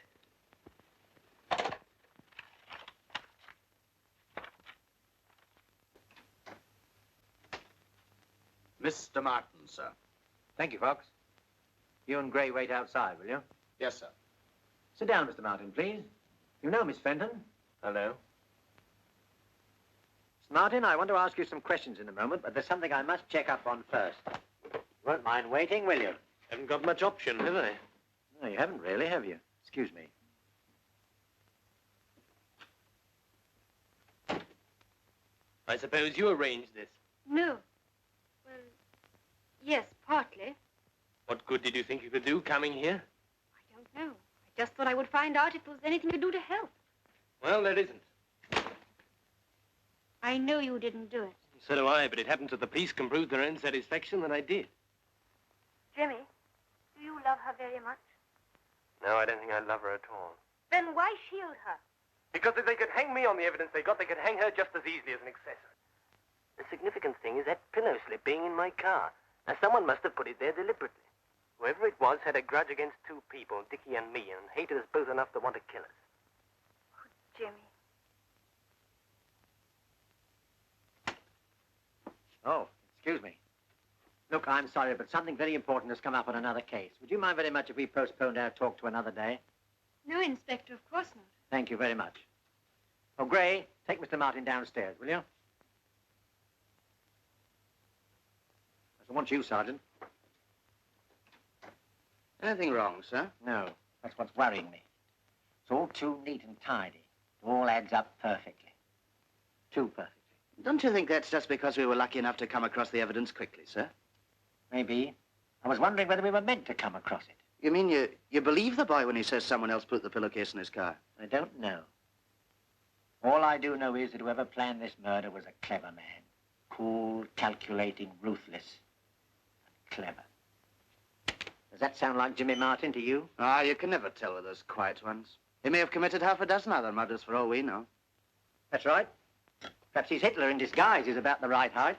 Mr. Martin, sir. Thank you, Fox. You and Gray wait outside, will you? Yes, sir. Sit down, Mr. Martin, please. You know Miss Fenton? Hello. Miss Martin, I want to ask you some questions in a moment, but there's something I must check up on first. You won't mind waiting, will you? Haven't got much option, have I? No, you haven't really, have you? Excuse me. I suppose you arranged this. No. Well, yes, partly. What good did you think you could do coming here? I don't know. I just thought I would find out if there was anything to do to help. Well, there isn't. I know you didn't do it. So do I, but it happens that the police can prove to their own satisfaction that I did. Jimmy, do you love her very much? No, I don't think I love her at all. Then why shield her? Because if they could hang me on the evidence they got, they could hang her just as easily as an accessory. The significant thing is that pillow slip being in my car. Now, someone must have put it there deliberately. Whoever it was had a grudge against 2 people, Dickie and me, and hated us both enough to want to kill us. Oh, Jimmy. Oh, excuse me. Look, I'm sorry, but something very important has come up on another case. Would you mind very much if we postponed our talk to another day? No, Inspector, of course not. Thank you very much. Oh, Gray, take Mr. Martin downstairs, will you? I want you, Sergeant. Anything wrong, sir? No, that's what's worrying me. It's all too neat and tidy. It all adds up perfectly. Too perfectly. Don't you think that's just because we were lucky enough to come across the evidence quickly, sir? Maybe. I was wondering whether we were meant to come across it. You mean you believe the boy when he says someone else put the pillowcase in his car? I don't know. All I do know is that whoever planned this murder was a clever man. Cool, calculating, ruthless. Clever. Does that sound like Jimmy Martin to you? Ah, you can never tell with those quiet ones. He may have committed half a dozen other murders for all we know. That's right. Perhaps he's Hitler in disguise is about the right height.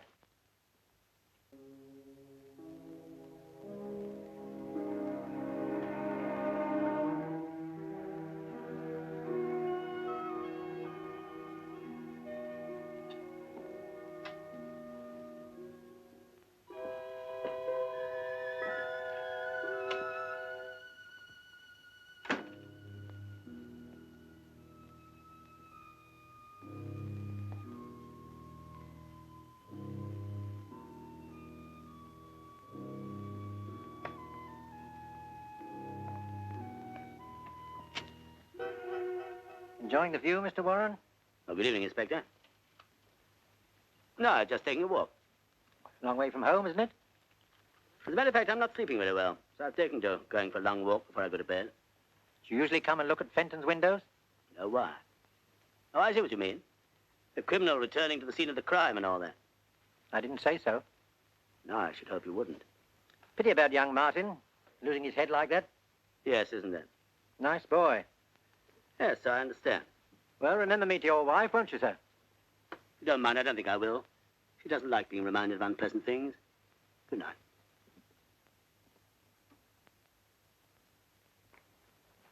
Enjoying the view, Mr. Warren? Oh, good evening, Inspector. No, just taking a walk. Long way from home, isn't it? As a matter of fact, I'm not sleeping very well, so I've taken to going for a long walk before I go to bed. Do you usually come and look at Fenton's windows? No, why? Oh, I see what you mean. The criminal returning to the scene of the crime and all that. I didn't say so. No, I should hope you wouldn't. Pity about young Martin, losing his head like that. Yes, isn't it? Nice boy. Yes, I understand. Well, remember me to your wife, won't you, sir? If you don't mind, I don't think I will. She doesn't like being reminded of unpleasant things. Good night.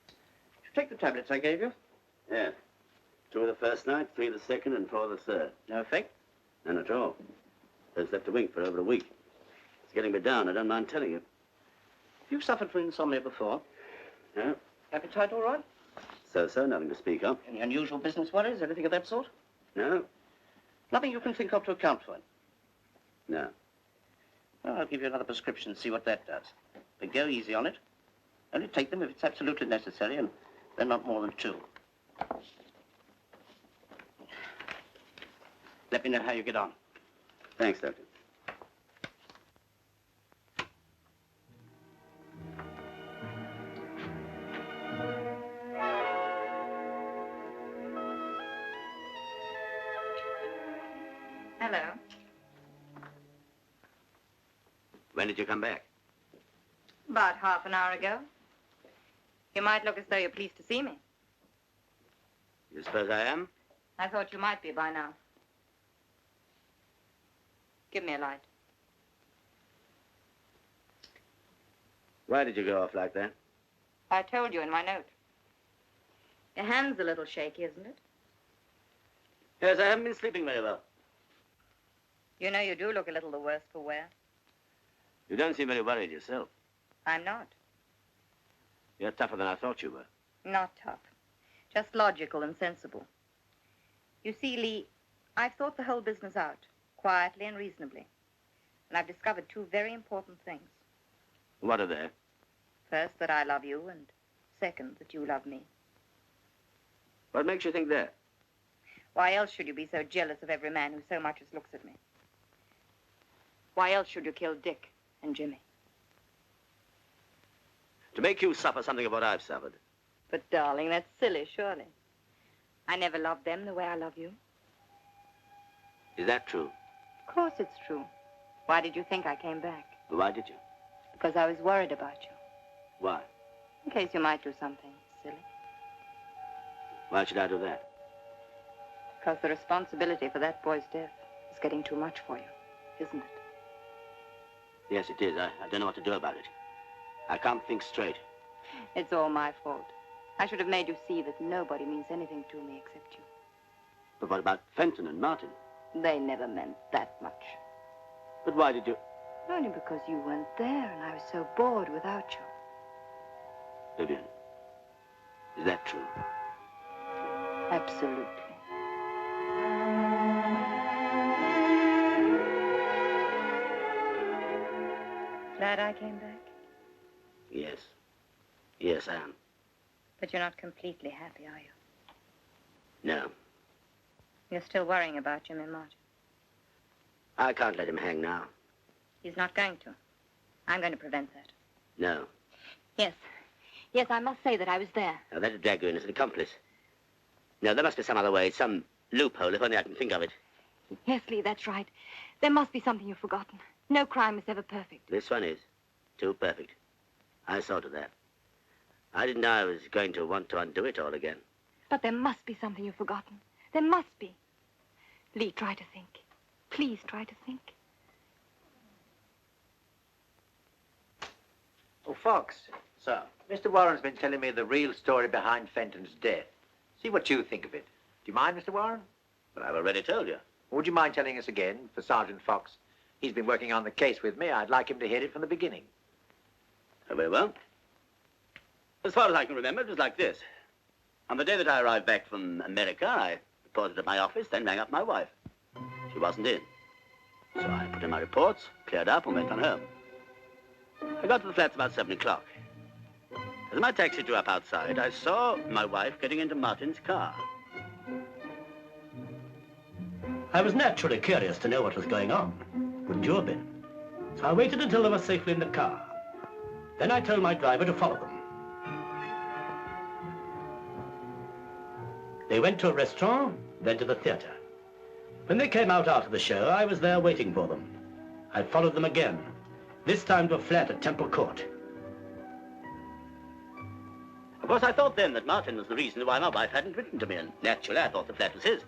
Did you take the tablets I gave you? Yes. 2 the first night, 3 the second, and 4 the third. No effect? None at all. Those left a wink for over a week. It's getting me down, I don't mind telling you. You suffered from insomnia before? No? Appetite all right? So, nothing to speak of. Any unusual business worries, anything of that sort? No. Nothing you can think of to account for it? No. Well, I'll give you another prescription and see what that does. But go easy on it. Only take them if it's absolutely necessary, and they're not more than 2. Let me know how you get on. Thanks, Doctor. Hello. When did you come back? About half an hour ago. You might look as though you're pleased to see me. You suppose I am? I thought you might be by now. Give me a light. Why did you go off like that? I told you in my note. Your hand's a little shaky, isn't it? Yes, I haven't been sleeping very well. You know you do look a little the worse for wear. You don't seem very worried yourself. I'm not. You're tougher than I thought you were. Not tough. Just logical and sensible. You see, Lee, I've thought the whole business out, quietly and reasonably. And I've discovered 2 very important things. What are they? First, that I love you, and second, that you love me. What makes you think that? Why else should you be so jealous of every man who so much as looks at me? Why else should you kill Dick and Jimmy? To make you suffer something of what I've suffered. But, darling, that's silly, surely. I never loved them the way I love you. Is that true? Of course it's true. Why did you think I came back? Why did you? Because I was worried about you. Why? In case you might do something silly. Why should I do that? Because the responsibility for that boy's death is getting too much for you, isn't it? Yes, it is. I don't know what to do about it. I can't think straight. It's all my fault. I should have made you see that nobody means anything to me except you. But what about Fenton and Martin? They never meant that much. But why did you... Only because you weren't there and I was so bored without you. Vivien, is that true? Absolutely. Glad I came back? Yes. Yes, I am. But you're not completely happy, are you? No. You're still worrying about Jimmy Martin. I can't let him hang now. He's not going to. I'm going to prevent that. No. Yes. Yes, I must say that I was there. Now, that'd drag you in as an accomplice. No, there must be some other way, some loophole, if only I can think of it. Yes, Lee, that's right. There must be something you've forgotten. No crime is ever perfect. This one is. Too perfect. I saw to that. I didn't know I was going to want to undo it all again. But there must be something you've forgotten. There must be. Lee, try to think. Please try to think. Oh, Fox. Sir? Mr. Warren's been telling me the real story behind Fenton's death. See what you think of it. Do you mind, Mr. Warren? But I've already told you. Would you mind telling us again for Sergeant Fox? He's been working on the case with me. I'd like him to hear it from the beginning. Very well. As far as I can remember, it was like this. On the day that I arrived back from America, I reported at my office, then rang up my wife. She wasn't in. So I put in my reports, cleared up, and went on home. I got to the flats about 7 o'clock. As my taxi drew up outside, I saw my wife getting into Martin's car. I was naturally curious to know what was going on. Wouldn't you have been? So I waited until they were safely in the car. Then I told my driver to follow them. They went to a restaurant, then to the theater. When they came out after the show, I was there waiting for them. I followed them again, this time to a flat at Temple Court. Of course, I thought then that Martin was the reason why my wife hadn't written to me, and naturally I thought the flat was his.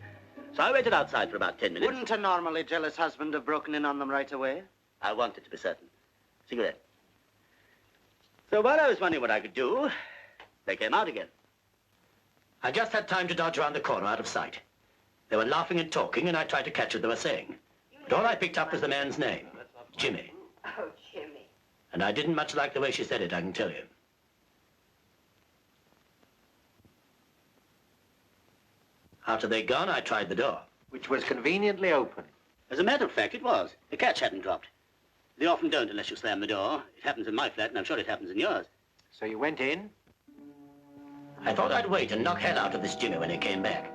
So I waited outside for about 10 minutes. Wouldn't a normally jealous husband have broken in on them right away? I wanted to be certain. Cigarette. So while I was wondering what I could do, they came out again. I just had time to dodge around the corner out of sight. They were laughing and talking, and I tried to catch what they were saying. But all I picked up was the man's name, Jimmy. Oh, Jimmy. And I didn't much like the way she said it, I can tell you. After they'd gone, I tried the door. Which was conveniently open. As a matter of fact, it was. The catch hadn't dropped. They often don't unless you slam the door. It happens in my flat, and I'm sure it happens in yours. So you went in? I thought I'd wait and knock hell out of this Jimmy when he came back.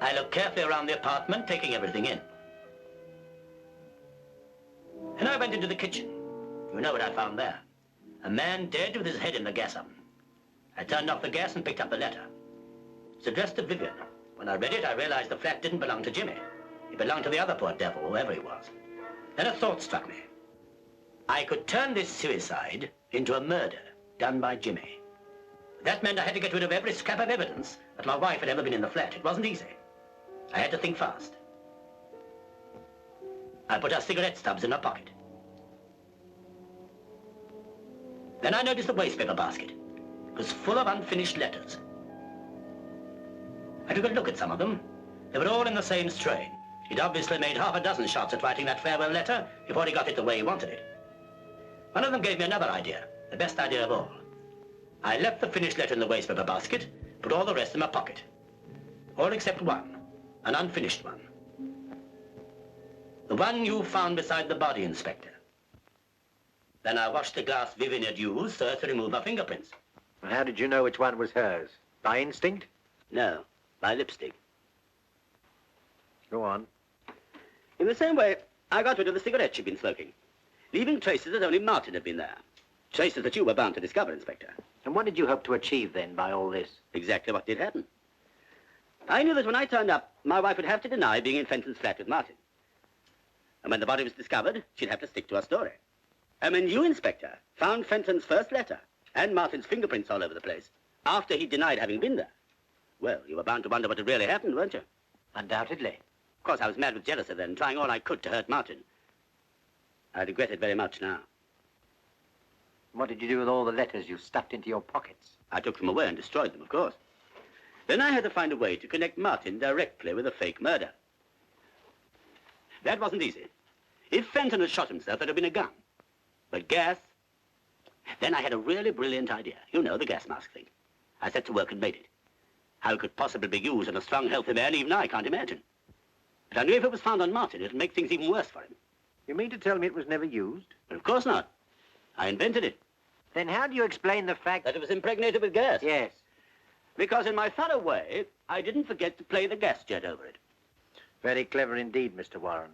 I looked carefully around the apartment, taking everything in. And I went into the kitchen. You know what I found there? A man dead with his head in the gas oven. I turned off the gas and picked up the letter. It's addressed to Vivien. When I read it, I realized the flat didn't belong to Jimmy. It belonged to the other poor devil, whoever he was. Then a thought struck me. I could turn this suicide into a murder done by Jimmy. That meant I had to get rid of every scrap of evidence that my wife had ever been in the flat. It wasn't easy. I had to think fast. I put her cigarette stubs in her pocket. Then I noticed the wastepaper basket. It was full of unfinished letters. I took a look at some of them. They were all in the same strain. He'd obviously made half a dozen shots at writing that farewell letter before he got it the way he wanted it. One of them gave me another idea, the best idea of all. I left the finished letter in the wastepaper basket, put all the rest in my pocket. All except one, an unfinished one. The one you found beside the body, Inspector. Then I washed the glass Vivien had used so as to remove her fingerprints. And how did you know which one was hers? By instinct? No, by lipstick. Go on. In the same way, I got rid of the cigarette she'd been smoking, leaving traces that only Martin had been there. Traces that you were bound to discover, Inspector. And what did you hope to achieve, then, by all this? Exactly what did happen. I knew that when I turned up, my wife would have to deny being in Fenton's flat with Martin. And when the body was discovered, she'd have to stick to her story. And when you, Inspector, found Fenton's first letter and Martin's fingerprints all over the place after he denied having been there, well, you were bound to wonder what had really happened, weren't you? Undoubtedly. Of course, I was mad with jealousy then, trying all I could to hurt Martin. I regret it very much now. What did you do with all the letters you stuffed into your pockets? I took them away and destroyed them, of course. Then I had to find a way to connect Martin directly with a fake murder. That wasn't easy. If Fenton had shot himself, there'd have been a gun. But gas... Then I had a really brilliant idea. You know, the gas mask thing. I set to work and made it. How it could possibly be used on a strong, healthy man, even I can't imagine. But I knew if it was found on Martin, it'd make things even worse for him. You mean to tell me it was never used? But of course not. I invented it. Then how do you explain the fact... That it was impregnated with gas? Yes. Because in my thorough way, I didn't forget to play the gas jet over it. Very clever indeed, Mr. Warren.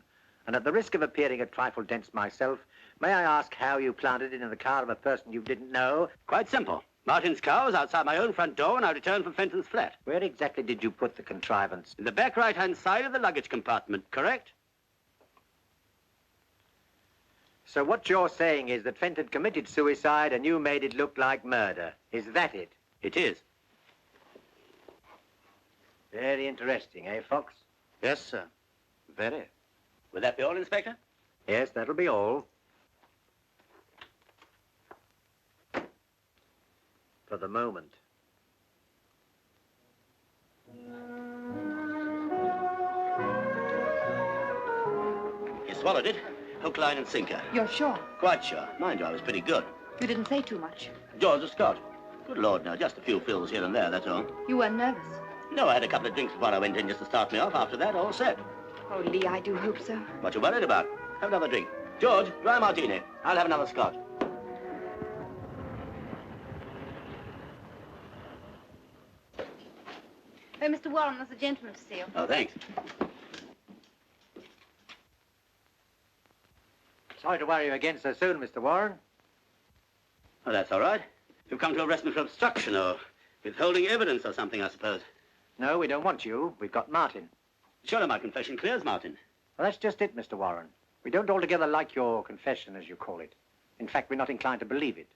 And at the risk of appearing a trifle dense myself, may I ask how you planted it in the car of a person you didn't know? Quite simple. Martin's car was outside my own front door when I returned from Fenton's flat. Where exactly did you put the contrivance? In the back right-hand side of the luggage compartment, correct? So what you're saying is that Fenton committed suicide and you made it look like murder. Is that it? It is. Very interesting, eh, Fox? Yes, sir. Very. Will that be all, Inspector? Yes, that'll be all. For the moment. You swallowed it. Hook, line, and sinker. You're sure? Quite sure. Mind you, I was pretty good. You didn't say too much. George or Scott? Good Lord, no. Just a few fills here and there, that's all. You weren't nervous? No, I had a couple of drinks before I went in just to start me off. After that, all set. Oh, Lee, I do hope so. What you worried about? Have another drink. George, dry martini. I'll have another Scotch. Oh, Mr. Warren, there's a gentleman to see you. Oh, thanks. Sorry to worry you again so soon, Mr. Warren. Oh, that's all right. You've come to arrest me for obstruction or withholding evidence or something, I suppose. No, we don't want you. We've got Martin. Surely my confession clears Martin. Well, that's just it, Mr. Warren. We don't altogether like your confession, as you call it. In fact, we're not inclined to believe it,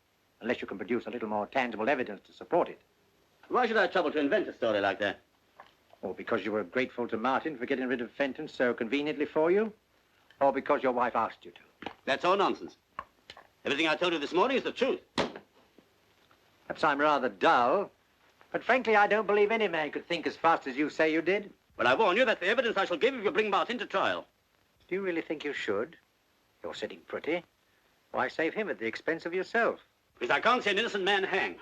unless you can produce a little more tangible evidence to support it. Why should I trouble to invent a story like that? Or because you were grateful to Martin for getting rid of Fenton so conveniently for you? Or because your wife asked you to? That's all nonsense. Everything I told you this morning is the truth. Perhaps I'm rather dull, but frankly, I don't believe any man could think as fast as you say you did. Well, I warn you that's the evidence I shall give if you bring Martin to trial. Do you really think you should? You're sitting pretty. Why save him at the expense of yourself? Because I can't see an innocent man hang.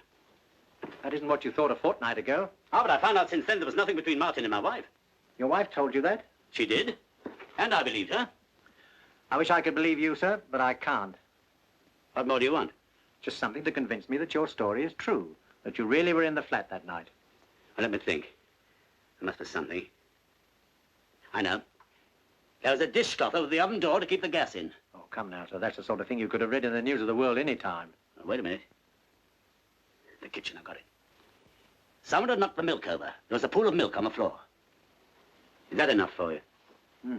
That isn't what you thought a fortnight ago. Oh, but I found out since then there was nothing between Martin and my wife. Your wife told you that? She did. And I believed her. I wish I could believe you, sir, but I can't. What more do you want? Just something to convince me that your story is true, that you really were in the flat that night. Well, let me think. There must be something. I know. There was a dishcloth over the oven door to keep the gas in. Oh, come now, sir. That's the sort of thing you could have read in the news of the world any time. Oh, wait a minute. The kitchen, I got it. Someone had knocked the milk over. There was a pool of milk on the floor. Is that enough for you? Hmm.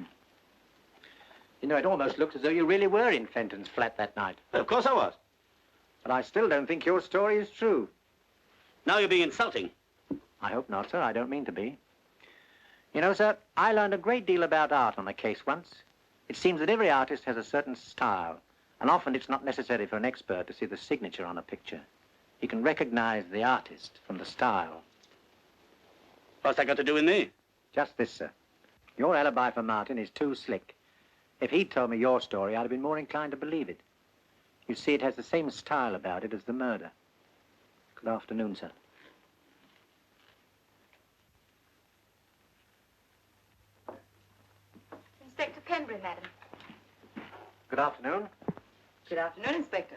You know, it almost looks as though you really were in Fenton's flat that night. Well, of course I was. But I still don't think your story is true. Now you're being insulting. I hope not, sir. I don't mean to be. You know, sir, I learned a great deal about art on a case once. It seems that every artist has a certain style, and often it's not necessary for an expert to see the signature on a picture. He can recognize the artist from the style. What's that got to do with me? Just this, sir. Your alibi for Martin is too slick. If he'd told me your story, I'd have been more inclined to believe it. You see, it has the same style about it as the murder. Good afternoon, sir. Inspector Penbury, madam. Good afternoon. Good afternoon, Inspector.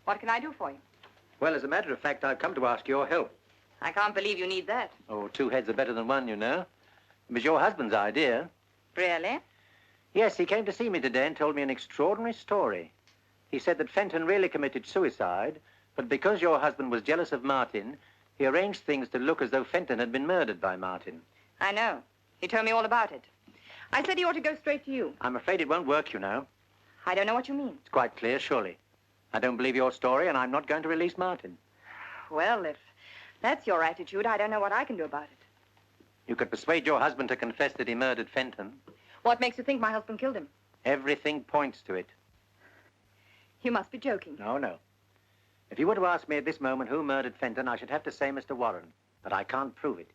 What can I do for you? Well, as a matter of fact, I've come to ask your help. I can't believe you need that. Oh, two heads are better than one, you know. It was your husband's idea. Really? Yes, he came to see me today and told me an extraordinary story. He said that Fenton really committed suicide, but because your husband was jealous of Martin, he arranged things to look as though Fenton had been murdered by Martin. I know. He told me all about it. I said he ought to go straight to you. I'm afraid it won't work, you know. I don't know what you mean. It's quite clear, surely. I don't believe your story, and I'm not going to release Martin. Well, if that's your attitude, I don't know what I can do about it. You could persuade your husband to confess that he murdered Fenton. What makes you think my husband killed him? Everything points to it. You must be joking. No, no. If you were to ask me at this moment who murdered Fenton, I should have to say Mr. Warren. But I can't prove it.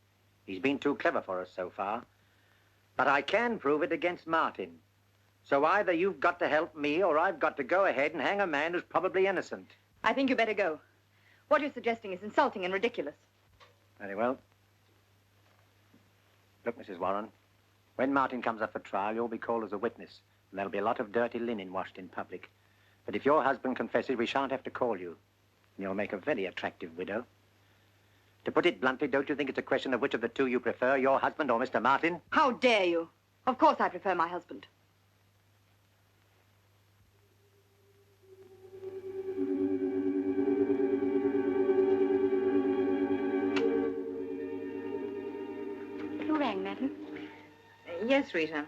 He's been too clever for us so far. But I can prove it against Martin. So either you've got to help me or I've got to go ahead and hang a man who's probably innocent. I think you better go. What you're suggesting is insulting and ridiculous. Very well. Look, Mrs. Warren, when Martin comes up for trial, you'll be called as a witness, and there'll be a lot of dirty linen washed in public. But if your husband confesses, we shan't have to call you. And you'll make a very attractive widow. To put it bluntly, don't you think it's a question of which of the two you prefer, your husband or Mr. Martin? How dare you? Of course I prefer my husband. Who rang, madam? Yes, Rita.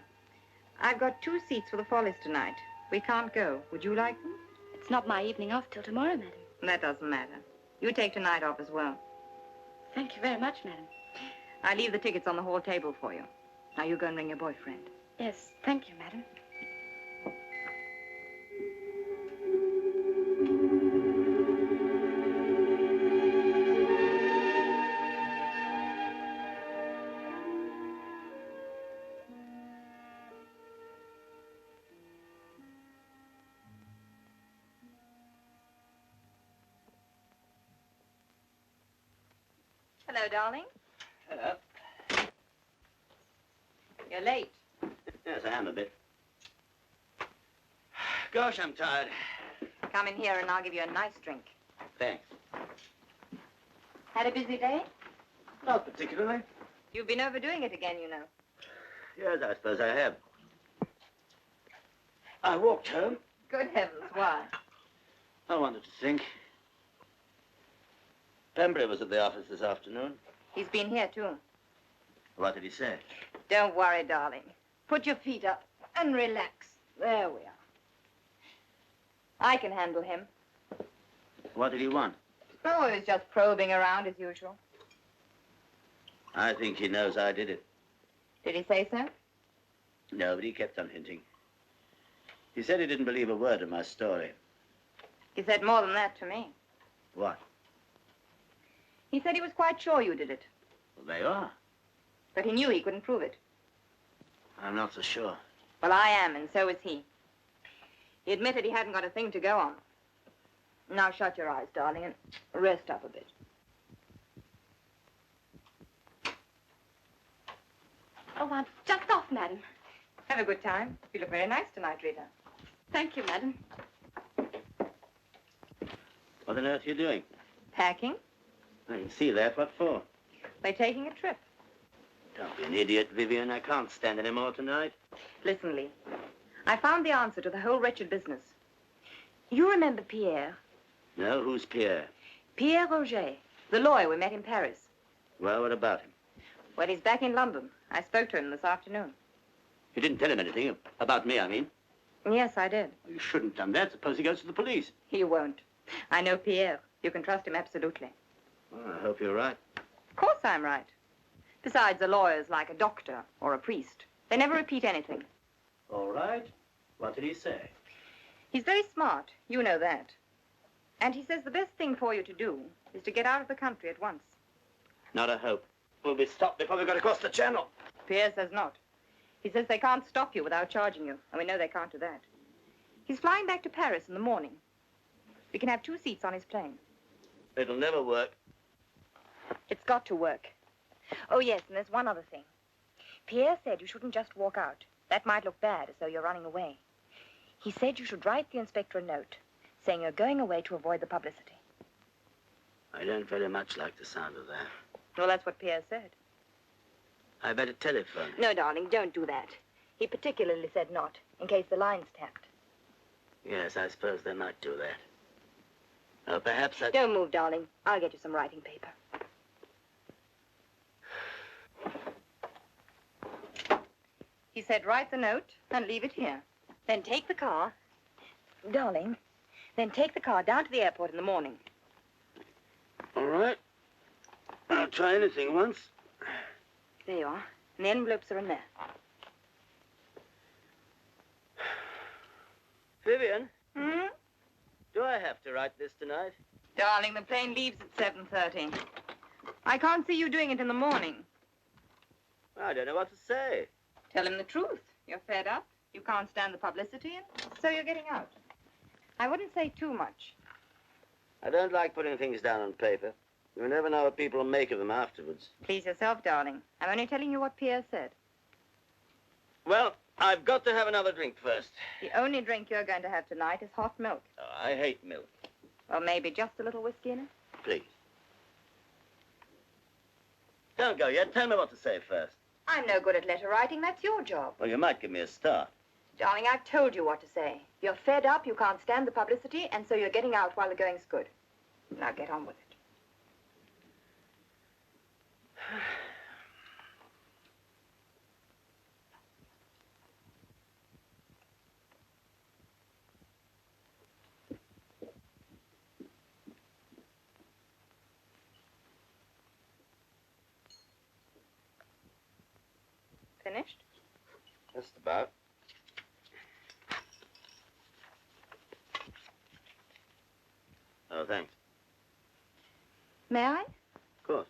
I've got 2 seats for the Follies tonight. We can't go. Would you like them? It's not my evening off till tomorrow, madam. That doesn't matter. You take tonight off as well. Thank you very much, madam. I leave the tickets on the hall table for you. Now you go and ring your boyfriend. Yes, thank you, madam. Hello, darling. Hello. You're late. Yes, I am a bit. Gosh, I'm tired. Come in here and I'll give you a nice drink. Thanks. Had a busy day? Not particularly. You've been overdoing it again, you know. Yes, I suppose I have. I walked home. Good heavens, why? I wanted to think. Pembury was at the office this afternoon. He's been here, too. What did he say? Don't worry, darling. Put your feet up and relax. There we are. I can handle him. What did he want? Oh, he was just probing around as usual. I think he knows I did it. Did he say so? No, but he kept on hinting. He said he didn't believe a word of my story. He said more than that to me. What? He said he was quite sure you did it. Well, there you are. But he knew he couldn't prove it. I'm not so sure. Well, I am, and so is he. He admitted he hadn't got a thing to go on. Now shut your eyes, darling, and rest up a bit. Oh, I'm just off, madam. Have a good time. You look very nice tonight, Rita. Thank you, madam. What on earth are you doing? Packing? I can see that. What for? We're taking a trip. Don't be an idiot, Vivien. I can't stand any more tonight. Listen, Lee. I found the answer to the whole wretched business. You remember Pierre? No, who's Pierre? Pierre Roget, the lawyer we met in Paris. Well, what about him? Well, he's back in London. I spoke to him this afternoon. You didn't tell him anything about me, I mean. Yes, I did. You shouldn't have done that. Suppose he goes to the police. He won't. I know Pierre. You can trust him absolutely. Well, I hope you're right. Of course I'm right. Besides, a lawyer's like a doctor or a priest. They never repeat anything. All right. What did he say? He's very smart. You know that. And he says the best thing for you to do is to get out of the country at once. Not a hope. We'll be stopped before we got across the channel. Pierre says not. He says they can't stop you without charging you, and we know they can't do that. He's flying back to Paris in the morning. We can have 2 seats on his plane. It'll never work. It's got to work. Oh, yes, and there's one other thing. Pierre said you shouldn't just walk out. That might look bad, as though you're running away. He said you should write the inspector a note, saying you're going away to avoid the publicity. I don't very much like the sound of that. Well, that's what Pierre said. I better telephone. No, darling, don't do that. He particularly said not, in case the line's tapped. Yes, I suppose they might do that. Oh, perhaps I... Don't move, darling. I'll get you some writing paper. He said write the note and leave it here. Then take the car. Darling, then take the car down to the airport in the morning. All right. I'll try anything once. There you are. And the envelopes are in there. Vivien? Hmm? Do I have to write this tonight? Darling, the plane leaves at 7:30. I can't see you doing it in the morning. I don't know what to say. Tell him the truth. You're fed up. You can't stand the publicity, and so you're getting out. I wouldn't say too much. I don't like putting things down on paper. You never know what people will make of them afterwards. Please yourself, darling. I'm only telling you what Pierre said. Well, I've got to have another drink first. The only drink you're going to have tonight is hot milk. Oh, I hate milk. Or maybe just a little whiskey in it. Please. Don't go yet. Tell me what to say first. I'm no good at letter writing. That's your job. Well, you might give me a start. Darling, I've told you what to say. You're fed up, you can't stand the publicity, and so you're getting out while the going's good. Now get on with it. Finished? Just about. Oh, thanks. May I? Of course.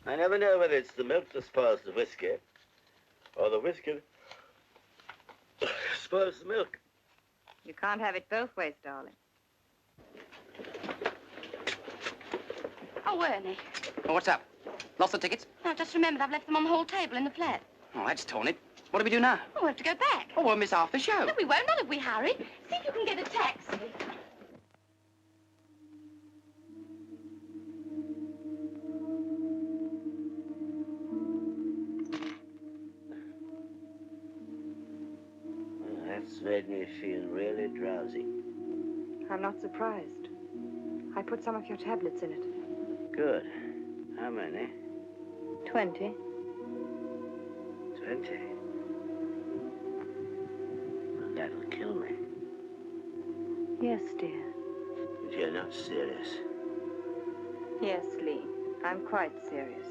I never know whether it's the milk that spoils the whiskey, or the whiskey spoils the milk. You can't have it both ways, darling. Oh, Ernie. Oh, what's up? Lost the tickets? No, just remembered I've left them on the hall table in the flat. Oh, that's torn it. What do we do now? Oh, we'll have to go back. Oh, we'll miss half the show. No, we won't, not if we hurry. See if you can get a taxi. Well, that's made me feel really drowsy. I'm not surprised. I put some of your tablets in it. Good. How many? 20. 20. Well, that'll kill me. Yes, dear. If you're not serious. Yes, Lee. I'm quite serious.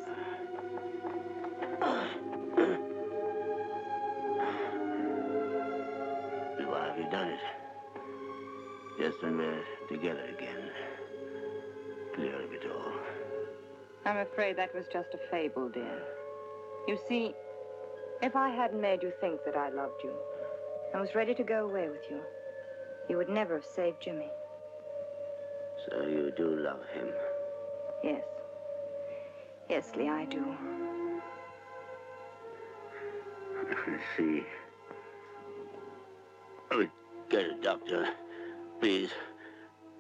Why have you done it? Just when we're together again. Clear of it all. I'm afraid that was just a fable, dear. You see, if I hadn't made you think that I loved you, I was ready to go away with you, you would never have saved Jimmy. So you do love him? Yes. Yes, Lee, I do. Let's see. Oh, get a doctor, please.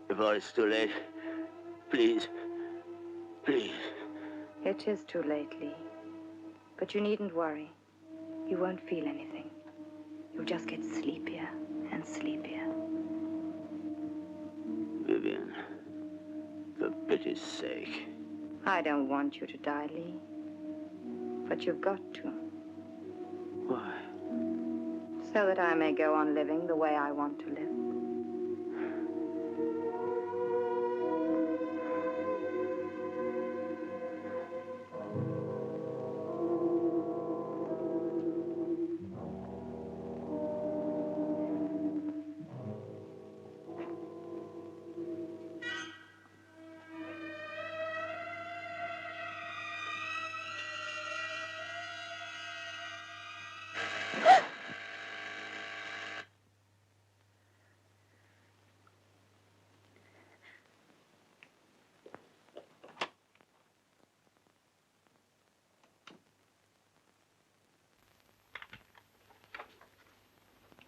Before it's too late. Please. Please. It is too late, Lee. But you needn't worry. You won't feel anything. You'll just get sleepier and sleepier. Vivien, for pity's sake. I don't want you to die, Lee. But you've got to. Why? So that I may go on living the way I want to live.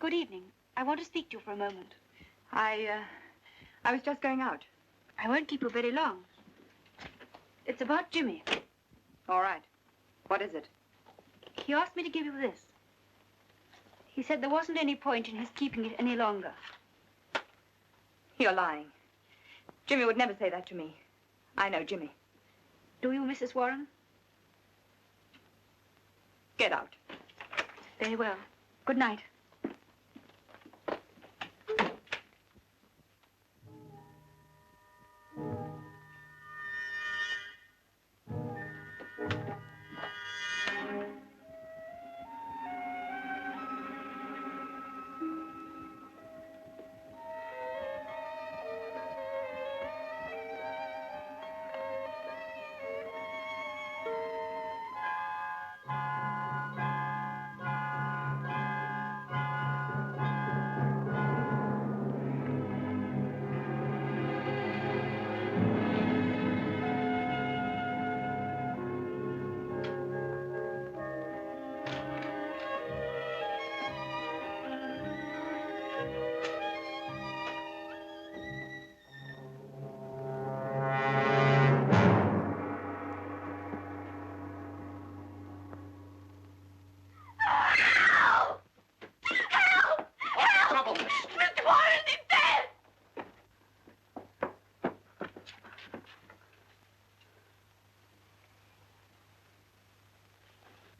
Good evening. I want to speak to you for a moment. I was just going out. I won't keep you very long. It's about Jimmy. All right. What is it? He asked me to give you this. He said there wasn't any point in his keeping it any longer. You're lying. Jimmy would never say that to me. I know Jimmy. Do you, Mrs. Warren? Get out. Very well. Good night.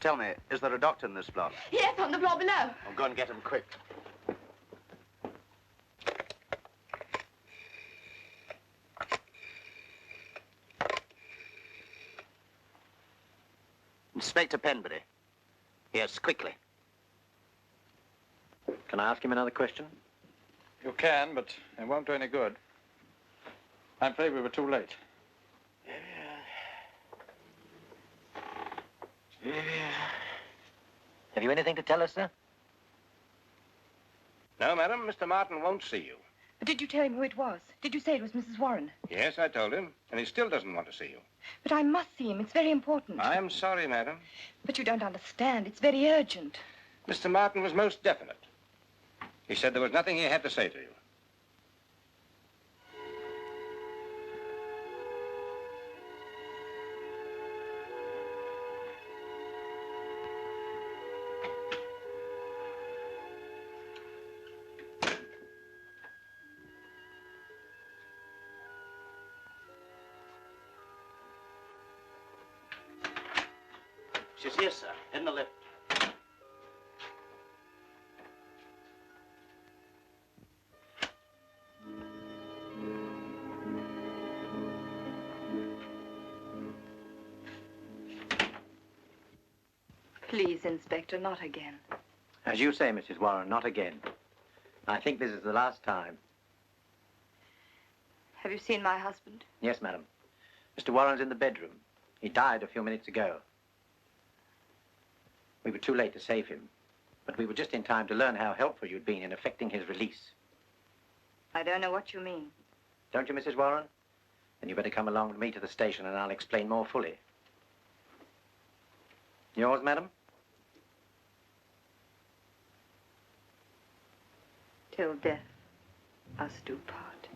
Tell me, is there a doctor in this block? Yes, on the floor below. I'll go and get him quick. Inspector Penbury. Yes, quickly. Can I ask him another question? You can, but it won't do any good. I'm afraid we were too late. Have you anything to tell us, sir? No, madam, Mr. Martin won't see you. But did you tell him who it was? Did you say it was Mrs. Warren? Yes, I told him, and he still doesn't want to see you. But I must see him. It's very important. I am sorry, madam. But you don't understand. It's very urgent. Mr. Martin was most definite. He said there was nothing he had to say to you. She's here, sir, in the lift. Please, Inspector, not again. As you say, Mrs. Warren, not again. I think this is the last time. Have you seen my husband? Yes, madam. Mr. Warren's in the bedroom. He died a few minutes ago. We were too late to save him, but we were just in time to learn how helpful you'd been in effecting his release. I don't know what you mean. Don't you, Mrs. Warren? Then you better come along with me to the station and I'll explain more fully. Yours, madam? Till death us do part.